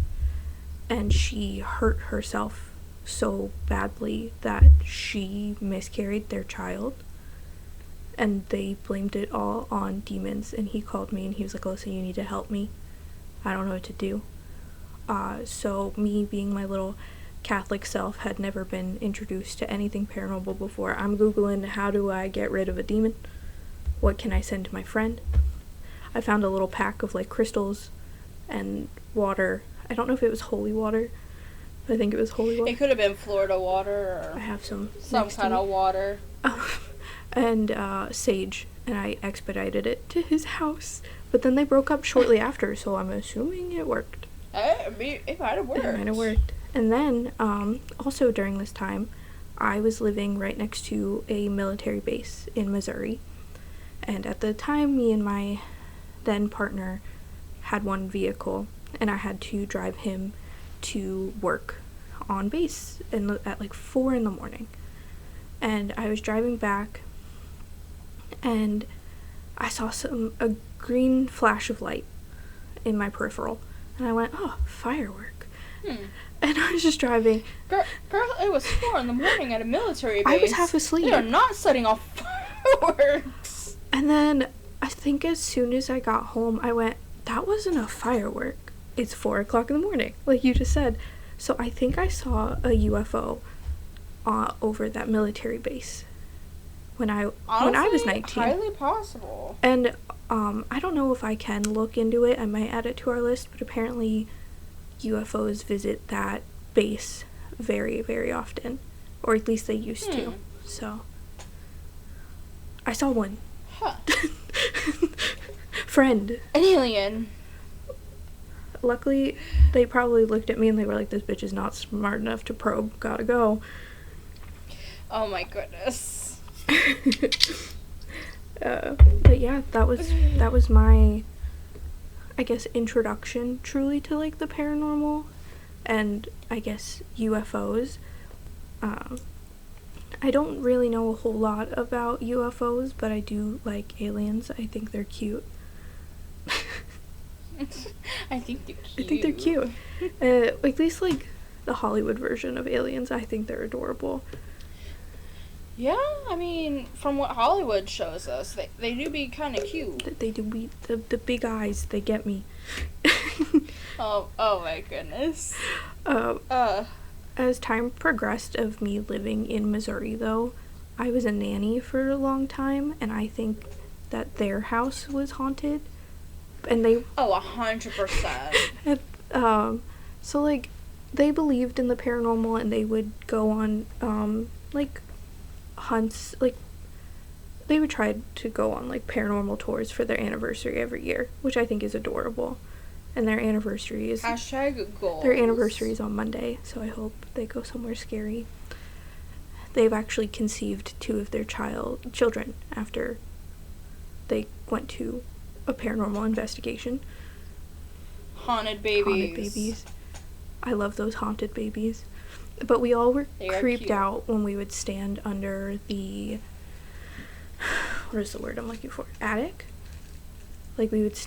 and she hurt herself so badly that she miscarried their child, and they blamed it all on demons. And he called me and he was like, Alyssa, you need to help me, I don't know what to do. So me, being my little Catholic self, had never been introduced to anything paranormal before. I'm Googling, how do I get rid of a demon? What can I send to my friend? I found a little pack of, like, crystals and water. I don't know if it was holy water, but I think it was holy water. It could have been Florida water or I have some kind of water. And sage, and I expedited it to his house. But then they broke up shortly after, so I'm assuming it worked. It might have worked. It might have worked. And then, also during this time, I was living right next to a military base in Missouri. And at the time, me and my then partner had one vehicle, and I had to drive him to work on base at like 4 in the morning. And I was driving back, and I saw a green flash of light in my peripheral. And I went, oh, firework. And I was just driving. Girl, it was 4 in the morning at a military base. I was half asleep. They are not setting off fireworks. And then I think as soon as I got home, I went, that wasn't a firework. It's 4 o'clock in the morning, like you just said. So I think I saw a UFO over that military base when I was 19. Highly possible. And I don't know if I can look into it. I might add it to our list, but apparently UFOs visit that base very, very often. Or at least they used to. So, I saw one. Huh. Friend. An alien. Luckily, they probably looked at me and they were like, this bitch is not smart enough to probe. Gotta go. Oh my goodness. But yeah, that was my, I guess, introduction truly to like the paranormal and I guess UFOs. I don't really know a whole lot about UFOs, but I do like aliens. I think they're cute. I think they're cute. I think they're cute. At least like the Hollywood version of aliens, I think they're adorable. Yeah, I mean, from what Hollywood shows us, they do be kind of cute. They do. The big eyes, they get me. oh my goodness. As time progressed of me living in Missouri, though, I was a nanny for a long time, and I think that their house was haunted. And they... Oh, 100%. So, like, they believed in the paranormal, and they would go on, like, hunts, like, they would try to go on, like, paranormal tours for their anniversary every year, which I think is adorable. And their anniversary is... #goals. Their anniversary is on Monday, so I hope they go somewhere scary. They've actually conceived 2 of their children after they went to a paranormal investigation. Haunted babies. Haunted babies. I love those haunted babies. But we all were creeped out when we would stand under the... What is the word I'm looking for? Attic? Like, we would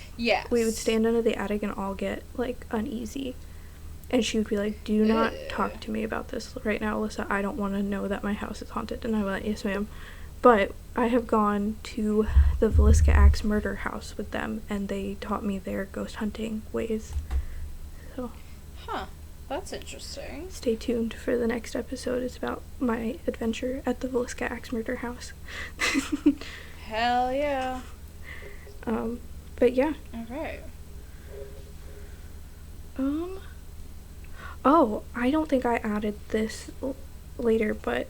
stand under the attic and all get, like, uneasy. And she would be like, do not talk to me about this right now, Alyssa. I don't want to know that my house is haunted. And I went, yes, ma'am. But I have gone to the Villisca Axe murder house with them, and they taught me their ghost hunting ways. So. Huh. That's interesting. Stay tuned for the next episode. It's about my adventure at the Villisca Axe murder house. Hell yeah. But yeah. Okay. Oh, I don't think I added this later, but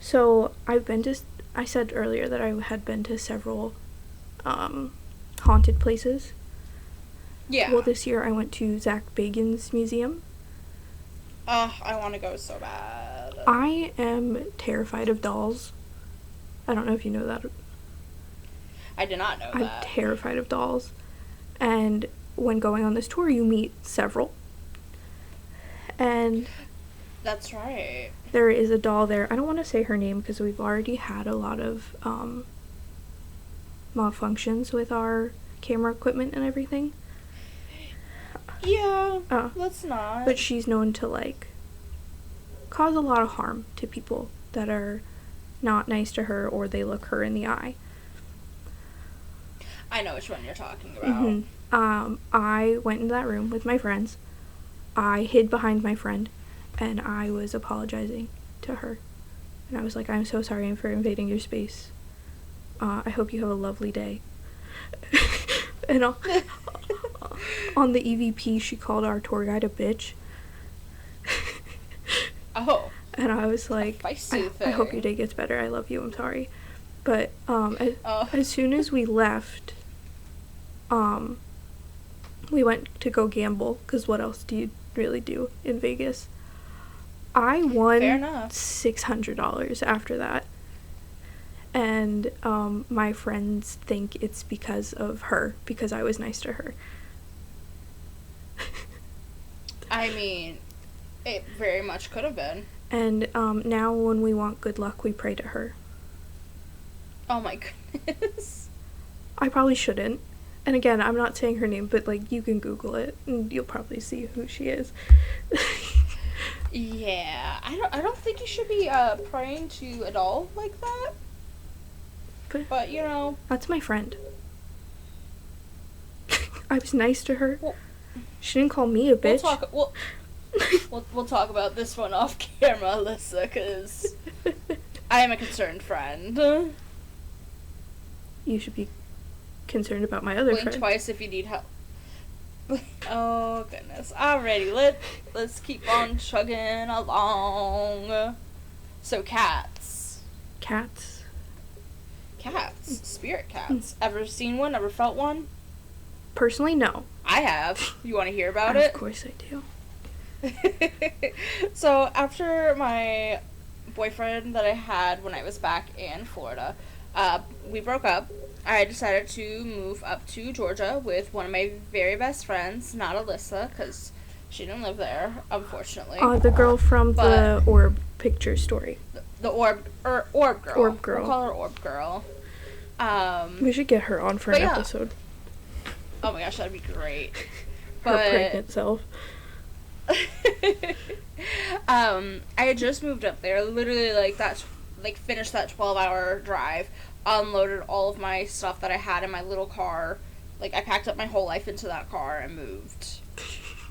so I said earlier that I had been to several haunted places. Yeah. Well, this year I went to Zach Bagans' museum. I want to go so bad. I am terrified of dolls. I don't know if you know that. I did not know that. I'm terrified of dolls. And when going on this tour, you meet several. And... That's right. There is a doll there. I don't want to say her name because we've already had a lot of malfunctions with our camera equipment and everything. Yeah, let's not. But she's known to, like, cause a lot of harm to people that are not nice to her or they look her in the eye. I know which one you're talking about. I went into that room with my friends. I hid behind my friend, and I was apologizing to her. And I was like, I'm so sorry for invading your space. I hope you have a lovely day. And on the EVP, she called our tour guide a bitch. Oh. And I was like, I hope your day gets better. I love you. I'm sorry. But as soon as we left, we went to go gamble, because what else do you really do in Vegas? I won $600 after that. And my friends think it's because of her, because I was nice to her. I mean, it very much could have been. And now when we want good luck, we pray to her. Oh my goodness. I probably shouldn't. And again, I'm not saying her name, but, like, you can Google it, and you'll probably see who she is. Yeah, I don't think you should be praying to a doll like that. But you know, that's my friend. I was nice to her. Well, she didn't call me a bitch. We'll talk about this one off camera, Alyssa, because I am a concerned friend. You should be concerned about my other Blink friends. twice if you need help. Oh, goodness. Alrighty, let's keep on chugging along. So, cats. Cats? Cats. Spirit cats. Ever seen one? Ever felt one? Personally, no. I have. You want to hear about Of it? course I do. So, after my boyfriend that I had when I was back in Florida, we broke up. I decided to move up to Georgia with one of my very best friends, not Alyssa, because she didn't live there, unfortunately. The girl from the Orb picture story. The Orb girl. Orb girl. We'll call her Orb girl. We should get her on for an episode. Oh my gosh, that'd be great. Her pregnant self. I had just moved up there, literally finished that 12-hour drive, unloaded all of my stuff that I had in my little car. Like, I packed up my whole life into that car and moved.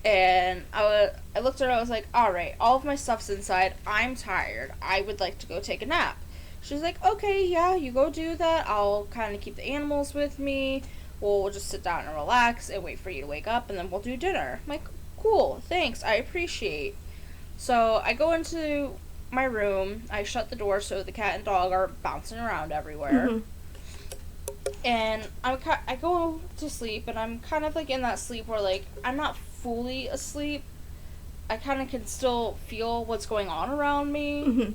And I looked at her, I was like, alright, all of my stuff's inside, I'm tired, I would like to go take a nap. She was like, okay, yeah, you go do that, I'll kind of keep the animals with me, we'll just sit down and relax and wait for you to wake up, and then we'll do dinner. I'm like, cool, thanks, I appreciate. So I go into my room, I shut the door so the cat and dog are bouncing around everywhere. Mm-hmm. And I go to sleep, and I'm kind of like in that sleep where like I'm not fully asleep. I kind of can still feel what's going on around me. Mm-hmm.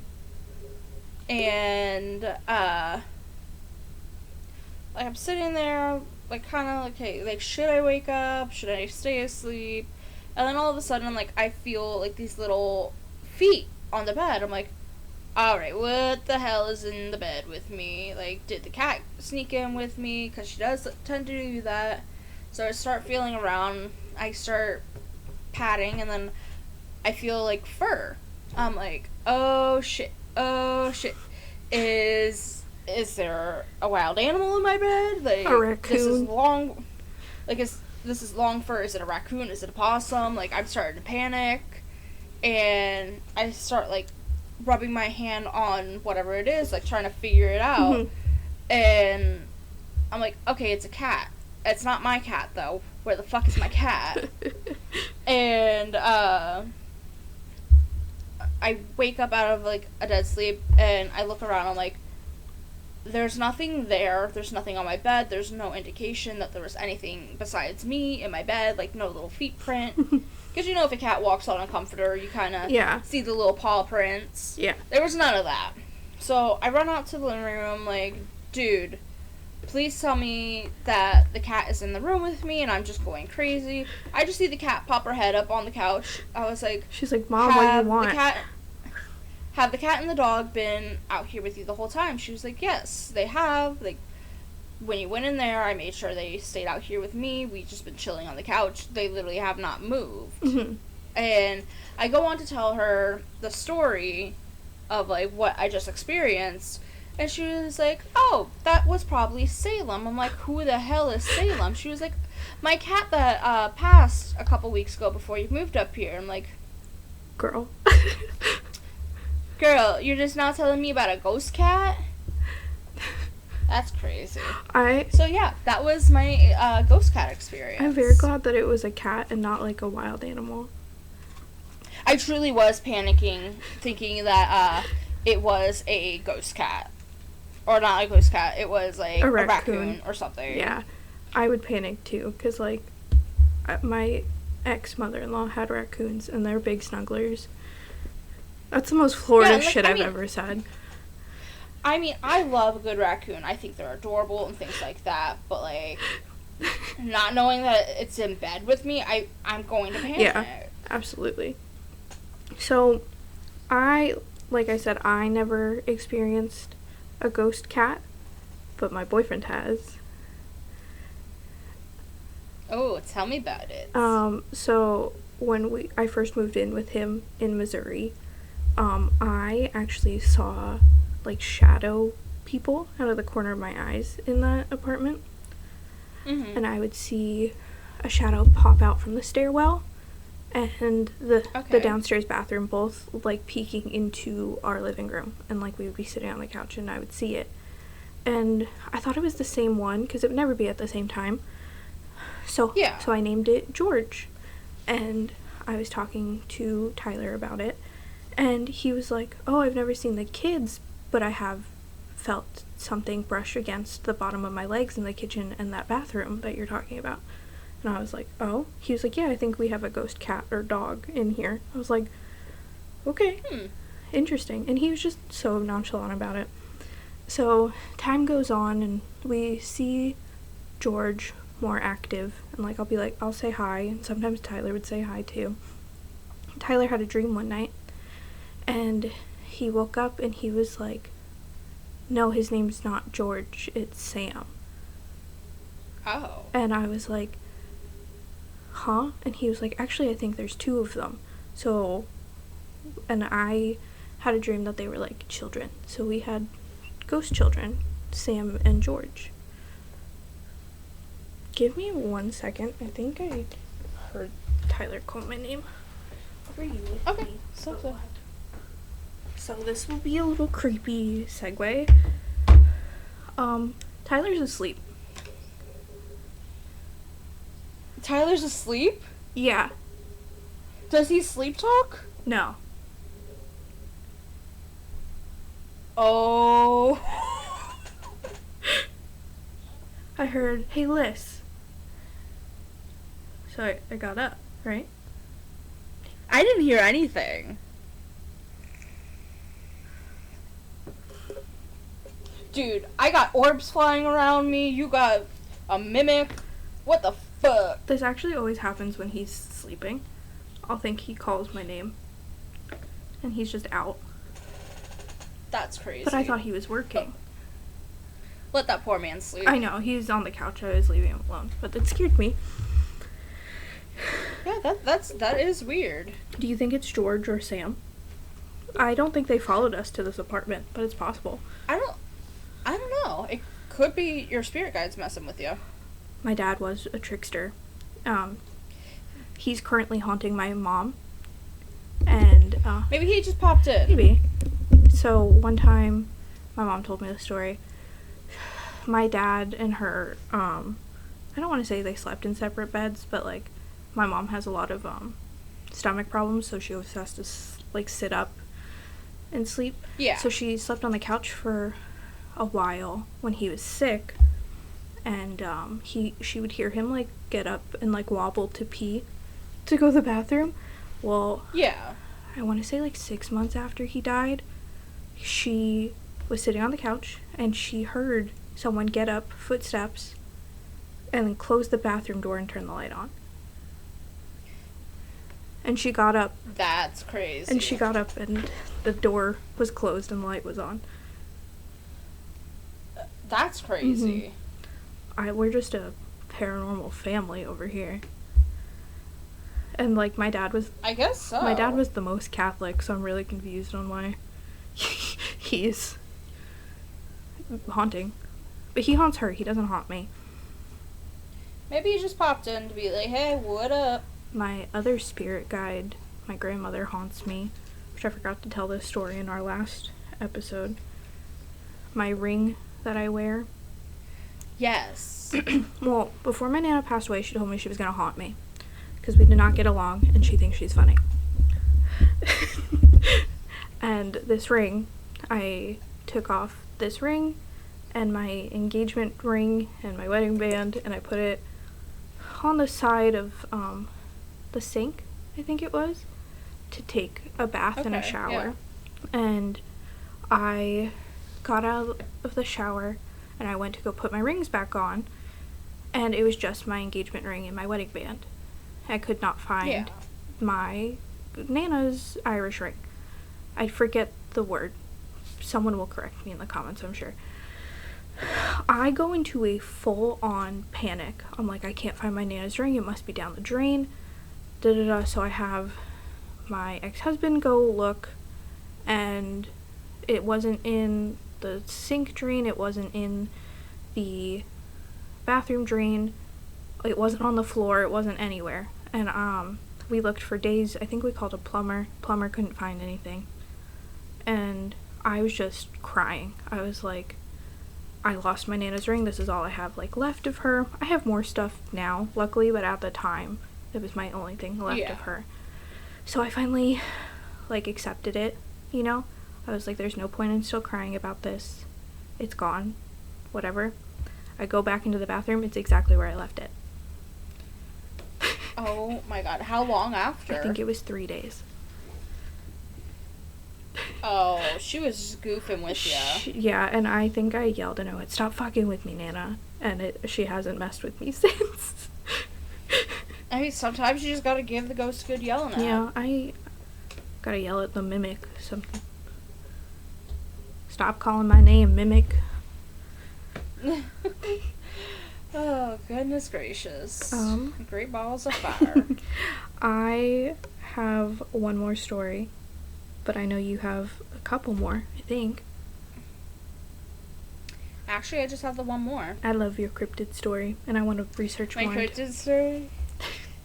And like I'm sitting there, like kind of like, hey, like should I wake up? Should I stay asleep? And then all of a sudden, like I feel like these little feet on the bed. I'm like, alright, what the hell is in the bed with me? Like, did the cat sneak in with me? Because she does tend to do that. So I start feeling around. I start patting, and then I feel like fur. I'm like, oh shit. Is there a wild animal in my bed? Like, a raccoon. This is long. Like, this is long fur. Is it a raccoon? Is it a possum? Like, I'm starting to panic. And I start, like, rubbing my hand on whatever it is, like, trying to figure it out. Mm-hmm. And I'm like, okay, it's a cat. It's not my cat, though. Where the fuck is my cat? And, I wake up out of, like, a dead sleep, and I look around, I'm like, there's nothing there. There's nothing on my bed. There's no indication that there was anything besides me in my bed, like, no little feet print. Because, you know, if a cat walks on a comforter, you kind of see the little paw prints. Yeah. There was none of that. So I run out to the living room, like, dude, please tell me that the cat is in the room with me and I'm just going crazy. I just see the cat pop her head up on the couch. I was like... She's like, Mom, what do you want? Have the cat and the dog been out here with you the whole time? She was like, yes, they have. Like, when you went in there, I made sure they stayed out here with me. We've just been chilling on the couch. They literally have not moved. Mm-hmm. And I go on to tell her the story of, like, what I just experienced. And she was like, oh, that was probably Salem. I'm like, who the hell is Salem? She was like, my cat that passed a couple weeks ago before you moved up here. I'm like, girl, you're just now telling me about a ghost cat? That's crazy. So, yeah, that was my ghost cat experience. I'm very glad that it was a cat and not, like, a wild animal. I truly was panicking, thinking that it was a ghost cat. Or not a ghost cat, it was, like, a raccoon or something. Yeah, I would panic, too, because, like, my ex-mother-in-law had raccoons, and they're big snugglers. That's the most Florida shit I've ever said. I mean, I love a good raccoon. I think they're adorable and things like that. But, like, not knowing that it's in bed with me, I'm going to panic. Yeah, absolutely. So, like I said, I never experienced a ghost cat, but my boyfriend has. Oh, tell me about it. So, when I first moved in with him in Missouri, I actually saw, like, shadow people out of the corner of my eyes in that apartment. Mm-hmm. And I would see a shadow pop out from the stairwell and the downstairs bathroom, both, like, peeking into our living room. And, like, we would be sitting on the couch and I would see it. And I thought it was the same one because it would never be at the same time. So I named it George. And I was talking to Tyler about it, and he was like, oh, I've never seen the kids, but I have felt something brush against the bottom of my legs in the kitchen and that bathroom that you're talking about. And I was like, oh? He was like, yeah, I think we have a ghost cat or dog in here. I was like, okay, interesting. And he was just so nonchalant about it. So time goes on, and we see George more active, and like I'll be like, I'll say hi, and sometimes Tyler would say hi too. Tyler had a dream one night, and he woke up and he was like, no, his name's not George, it's Sam. Oh. And I was like, huh? And he was like, actually, I think there's two of them. So, and I had a dream that they were like children, so we had ghost children, Sam and George. Give me 1 second. I think I heard Tyler call my name. Over you. Okay. So. So this will be a little creepy segue. Tyler's asleep. Tyler's asleep? Yeah. Does he sleep talk? No. Oh. I heard, hey, Liz. So I got up, right? I didn't hear anything. Dude, I got orbs flying around me. You got a mimic. What the fuck? This actually always happens when he's sleeping. I'll think he calls my name. And he's just out. That's crazy. But I thought he was working. Let that poor man sleep. I know, he's on the couch. I was leaving him alone. But that scared me. Yeah, that is weird. Do you think it's George or Sam? I don't think they followed us to this apartment, but it's possible. I don't know. It could be your spirit guides messing with you. My dad was a trickster. He's currently haunting my mom. And, maybe he just popped in. Maybe. So, one time, my mom told me the story. My dad and her, I don't want to say they slept in separate beds, but, like, my mom has a lot of, stomach problems, so she always has to, sit up and sleep. Yeah. So she slept on the couch for a while when he was sick, and, she would hear him, get up and, wobble to pee to go to the bathroom. Well, yeah. I want to say, 6 months after he died, she was sitting on the couch, and she heard someone get up, footsteps, and then close the bathroom door and turn the light on. And she got up. That's crazy. And she got up, and the door was closed and the light was on. That's crazy. Mm-hmm. We're just a paranormal family over here. And, my dad was... I guess so. My dad was the most Catholic, so I'm really confused on why he's haunting. But he haunts her. He doesn't haunt me. Maybe he just popped in to be like, hey, what up? My other spirit guide, my grandmother, haunts me, which I forgot to tell this story in our last episode. My ring that I wear. Yes. Well, before my Nana passed away, she told me she was going to haunt me. Because we did not get along, and she thinks she's funny. And this ring, I took off this ring, and my engagement ring, and my wedding band, and I put it on the side of, the sink, I think it was, to take a bath and a shower. Yeah. And I got out of the shower, and I went to go put my rings back on, and it was just my engagement ring and my wedding band. I could not find my Nana's Irish ring. I forget the word. Someone will correct me in the comments, I'm sure. I go into a full-on panic. I'm like, I can't find my Nana's ring. It must be down the drain. So I have my ex-husband go look, and it wasn't in the sink drain. It wasn't in the bathroom drain. It wasn't on the floor. It wasn't anywhere. And we looked for days. I think we called a plumber. Plumber couldn't find anything. And I was just crying. I was like, I lost my Nana's ring. This is all I have, like, left of her. I have more stuff now, luckily, but at the time, it was my only thing left of her. So I finally, like, accepted it, you know? I was like, there's no point in still crying about this. It's gone. Whatever. I go back into the bathroom. It's exactly where I left it. Oh my god. How long after? I think it was 3 days. Oh, she was just goofing with you. Yeah, and I think I yelled and I went, "Stop fucking with me, Nana." And she hasn't messed with me since. I mean, sometimes you just gotta give the ghost a good yelling at. Yeah, I gotta yell at the mimic something. Stop calling my name, mimic. Oh, goodness gracious. Great balls of fire. I have one more story, but I know you have a couple more, I think. Actually, I just have the one more. I love your cryptid story, and I want to research more. My cryptid story?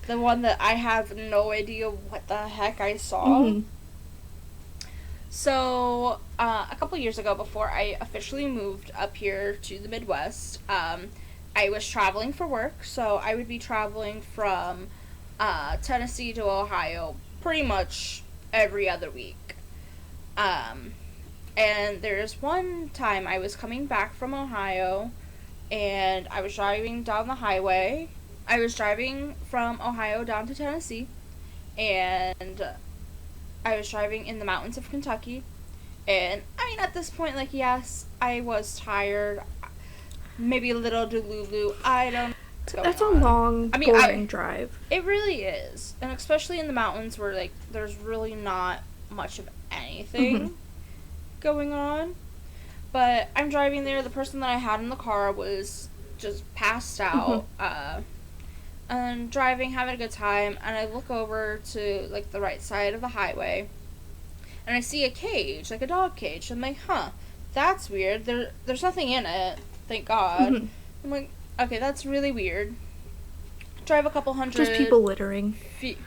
The one that I have no idea what the heck I saw. Mm-hmm. So, a couple years ago, before I officially moved up here to the Midwest, I was traveling for work. So, I would be traveling from Tennessee to Ohio pretty much every other week. And there's one time I was coming back from Ohio, and I was driving down the highway. I was driving from Ohio down to Tennessee, and I was driving in the mountains of Kentucky. And, I mean, at this point, like, yes, I was tired. Maybe a little delulu. I don't know what's going That's a on. long, boring drive. It really is. And especially in the mountains where, like, there's really not much of anything going on. But I'm driving there. The person that I had in the car was just passed out. And driving, having a good time. And I look over to, like, the right side of the highway. And I see a cage, like a dog cage. I'm like, huh, that's weird. There's nothing in it. Thank God. I'm like, okay, that's really weird. Drive a couple hundred... Just people littering. Feet.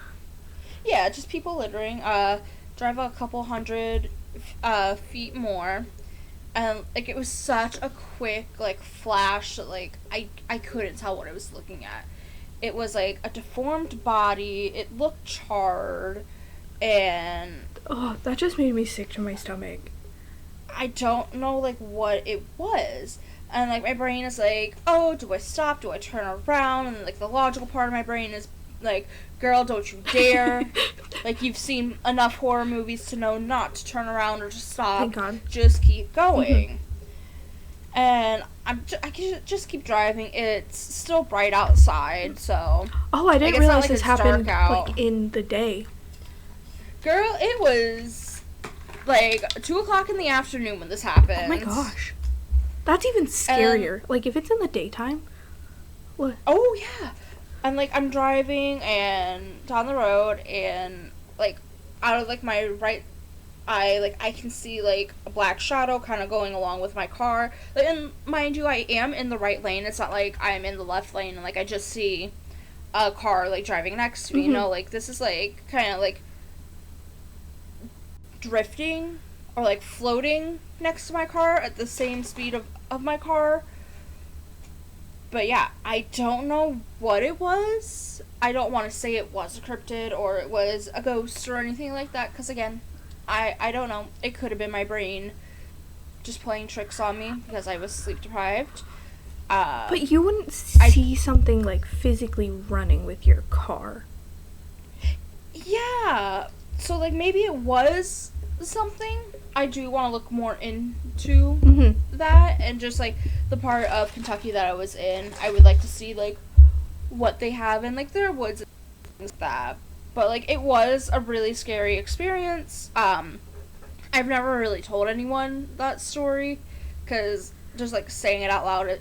Yeah, just people littering. Drive a couple hundred feet more. And, like, it was such a quick, like, flash that, like, I couldn't tell what I was looking at. It was, like, a deformed body. It looked charred. And... Oh, that just made me sick to my stomach. I don't know, like, what it was. And, like, my brain is like, oh, do I stop? Do I turn around? And, like, the logical part of my brain is like, girl, don't you dare. Like, you've seen enough horror movies to know not to turn around or to stop. Thank God. Just keep going. And I can just keep driving. It's still bright outside, so... Oh, I didn't like, realize like this happened, like, in the day. Girl, it was, like, 2 o'clock in the afternoon when this happened. Oh my gosh. That's even scarier. Like, if it's in the daytime. What? Oh, yeah. And, like, I'm driving and down the road and, like, out of, like, my right eye, like, I can see, like, a black shadow kind of going along with my car. Like, and mind you, I am in the right lane. It's not like I'm in the left lane and, like, I just see a car, like, driving next to me. You know, like, this is, like, kind of, like, drifting or, like, floating next to my car at the same speed of my car. But yeah, I don't know what it was. I don't want to say it was a cryptid or it was a ghost or anything like that, because again, I don't know. It could have been my brain just playing tricks on me because I was sleep deprived. But you wouldn't see something, like, physically running with your car. Yeah. So, like, maybe it was something. I do want to look more into that, and just, like, the part of Kentucky that I was in, I would like to see, like, what they have in, like, their woods and things like that. But, like, it was a really scary experience. I've never really told anyone that story, because just, like, saying it out loud,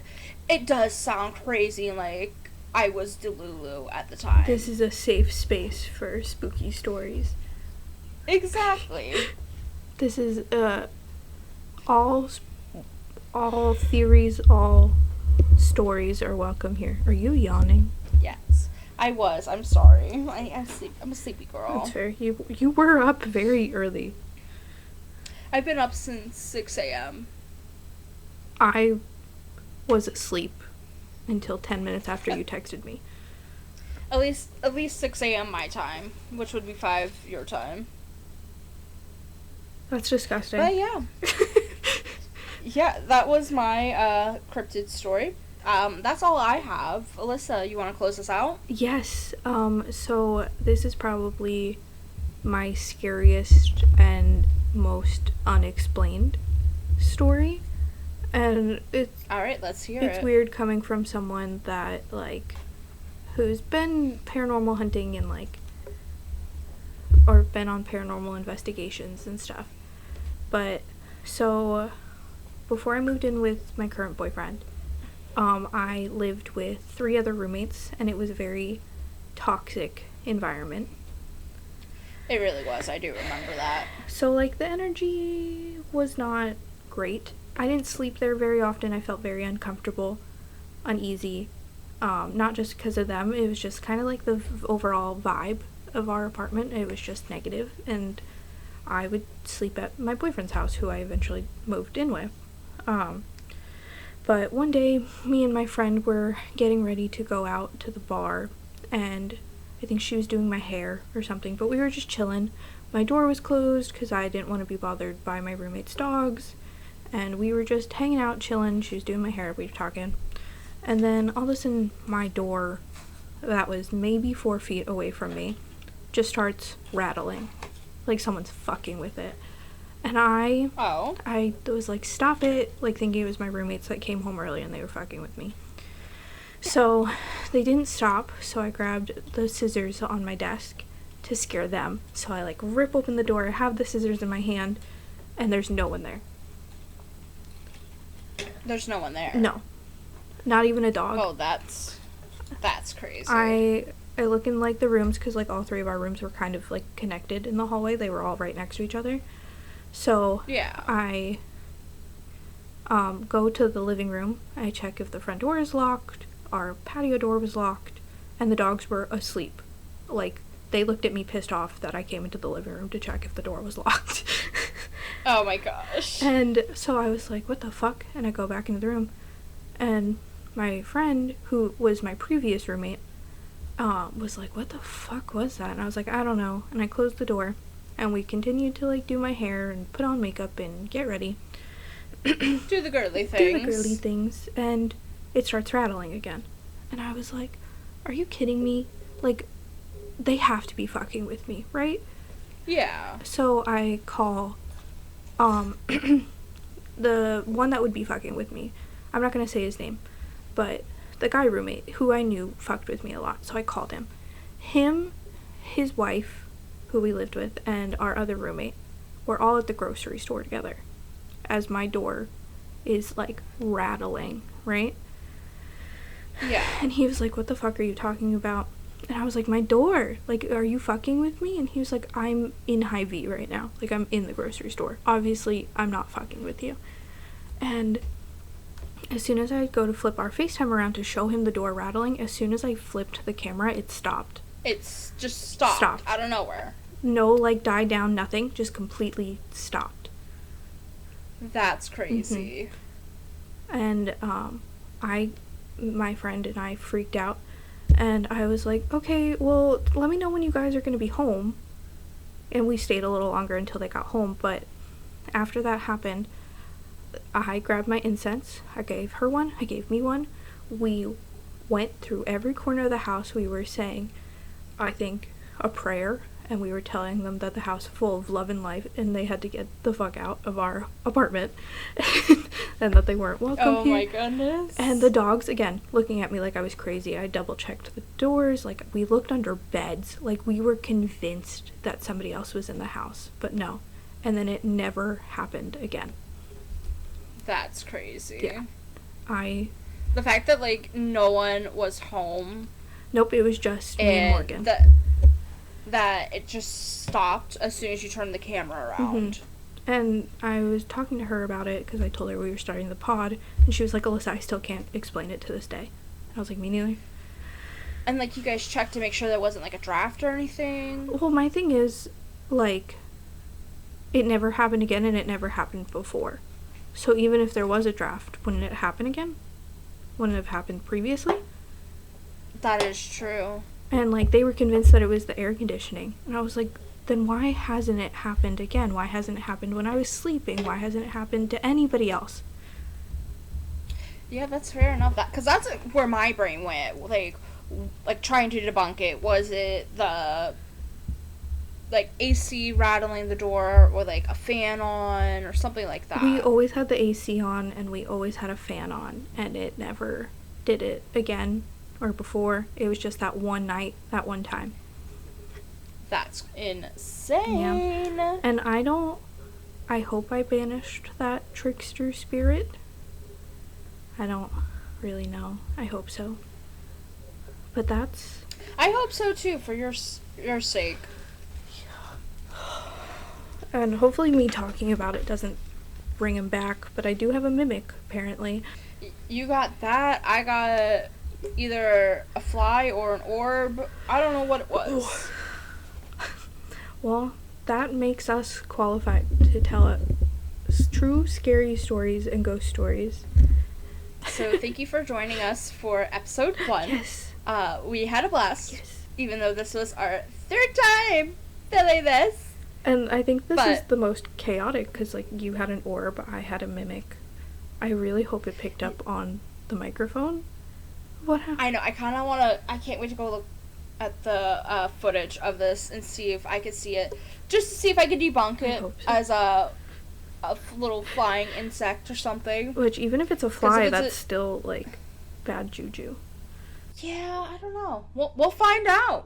it does sound crazy, and, like, I was delulu at the time. This is a safe space for spooky stories. Exactly. This is, all theories, all stories are welcome here. Are you yawning? Yes, I was. I'm sorry. I'm a sleepy girl. That's fair. You were up very early. I've been up since 6 a.m. I was asleep until 10 minutes after you texted me. At least 6 a.m. my time, which would be 5 your time. That's disgusting. But yeah. Yeah, that was my cryptid story. That's all I have. Alyssa, you want to close us out? Yes. So this is probably my scariest and most unexplained story. And it's... Alright, let's hear it. It's weird coming from someone that, like, who's been paranormal hunting and, like, or been on paranormal investigations and stuff. But, so, before I moved in with my current boyfriend, I lived with 3 other roommates, and it was a very toxic environment. It really was. I do remember that. So, like, the energy was not great. I didn't sleep there very often. I felt very uncomfortable, uneasy. Not just because of them. It was just kind of like the overall vibe of our apartment. It was just negative, and I would sleep at my boyfriend's house, who I eventually moved in with. But one day, me and my friend were getting ready to go out to the bar, and I think she was doing my hair or something, but we were just chilling. My door was closed because I didn't want to be bothered by my roommate's dogs, and we were just hanging out, chilling. She was doing my hair, we were talking, and then all of a sudden, my door, that was maybe 4 feet away from me, just starts rattling, like someone's fucking with it. And I was like, stop it, like thinking it was my roommates that came home early and they were fucking with me. So they didn't stop, so I grabbed the scissors on my desk to scare them. So I like rip open the door, I have the scissors in my hand, and there's no one there. There's no one there? No. Not even a dog. Oh, that's crazy. I look in like the rooms, because like all 3 of our rooms were kind of like connected in the hallway. They were all right next to each other. So yeah. I go to the living room. I check if the front door is locked. Our patio door was locked, and the dogs were asleep. Like, they looked at me pissed off that I came into the living room to check if the door was locked. Oh my gosh. And so I was like, what the fuck? And I go back into the room, and my friend, who was my previous roommate, was like, what the fuck was that? And I was like, I don't know. And I closed the door, and we continued to like do my hair and put on makeup and get ready. Do the girly things. And it starts rattling again. And I was like, are you kidding me? Like, they have to be fucking with me, right? Yeah. So I call the one that would be fucking with me. I'm not gonna say his name, but the guy roommate who I knew fucked with me a lot. So I called him. Him, his wife, who we lived with, and our other roommate were all at the grocery store together as my door is like rattling, right? Yeah. And he was like, what the fuck are you talking about? And I was like, my door, like, are you fucking with me? And he was like, I'm in Hy-Vee right now, like, I'm in the grocery store, obviously I'm not fucking with you. And as soon as I go to flip our FaceTime around to show him the door rattling, as soon as I flipped the camera, it stopped. It's just stopped. Out of nowhere. No, like, died down, nothing. Just completely stopped. That's crazy. Mm-hmm. And, my friend and I freaked out. And I was like, okay, well, let me know when you guys are going to be home. And we stayed a little longer until they got home. But after that happened, I grabbed my incense. I gave her one. I gave me one. We went through every corner of the house. We were saying, I think, a prayer, and we were telling them that the house is full of love and life, and they had to get the fuck out of our apartment, and that they weren't welcome here. Oh my goodness. And the dogs, again, looking at me like I was crazy. I double-checked the doors, like, we looked under beds, like, we were convinced that somebody else was in the house, but no. And then it never happened again. That's crazy. Yeah. The fact that, like, no one was home. Nope, it was just me and Morgan. That it just stopped as soon as you turned the camera around. Mm-hmm. And I was talking to her about it because I told her we were starting the pod, and she was like, Alyssa, I still can't explain it to this day. I was like, me neither. And, like, you guys checked to make sure there wasn't, like, a draft or anything? Well, my thing is, like, it never happened again, and it never happened before. So even if there was a draft, wouldn't it happen again? wouldn't have happened previously. That is true. And, like, they were convinced that it was the air conditioning. And I was like, then why hasn't it happened again? Why hasn't it happened when I was sleeping? Why hasn't it happened to anybody else? Yeah, that's fair enough. Because that's where my brain went. Like, trying to debunk it. Was it the, like, AC rattling the door or, like, a fan on or something like that? We always had the AC on and we always had a fan on. And it never did it again or before. It was just that one night, that one time. That's insane. Yeah. And I hope I banished that trickster spirit. I don't really know. I hope so. But that's... I hope so too, for your sake. And hopefully me talking about it doesn't bring him back, but I do have a mimic, apparently. You got that. I got either a fly or an orb. I don't know what it was. Well, that makes us qualified to tell true scary stories and ghost stories. So thank you for joining us for episode 1. Yes. We had a blast. Yes. Even though this was our 3rd time filming this. And I think this is the most chaotic because, like, you had an orb, I had a mimic. I really hope it picked up on the microphone. What happened? I know. I kind of want to... I can't wait to go look at the footage of this and see if I could see it. Just to see if I could debunk it as a little flying insect or something. Which, even if it's a fly, that's still, like, bad juju. Yeah, I don't know. We'll find out.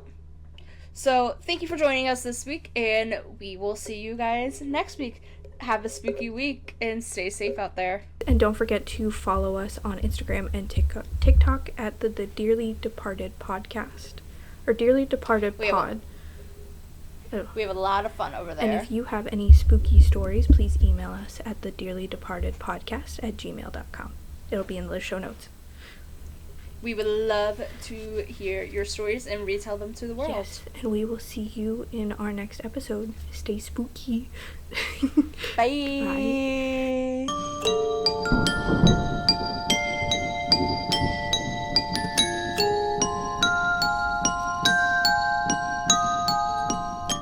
So, thank you for joining us this week, and we will see you guys next week. Have a spooky week, and stay safe out there. And don't forget to follow us on Instagram and TikTok at the Dearly Departed Podcast. Or Dearly Departed Pod. We have a lot of fun over there. And if you have any spooky stories, please email us at the dearlydepartedpodcast@gmail.com. It'll be in the show notes. We would love to hear your stories and retell them to the world. Yes, and we will see you in our next episode. Stay spooky. Bye. Bye.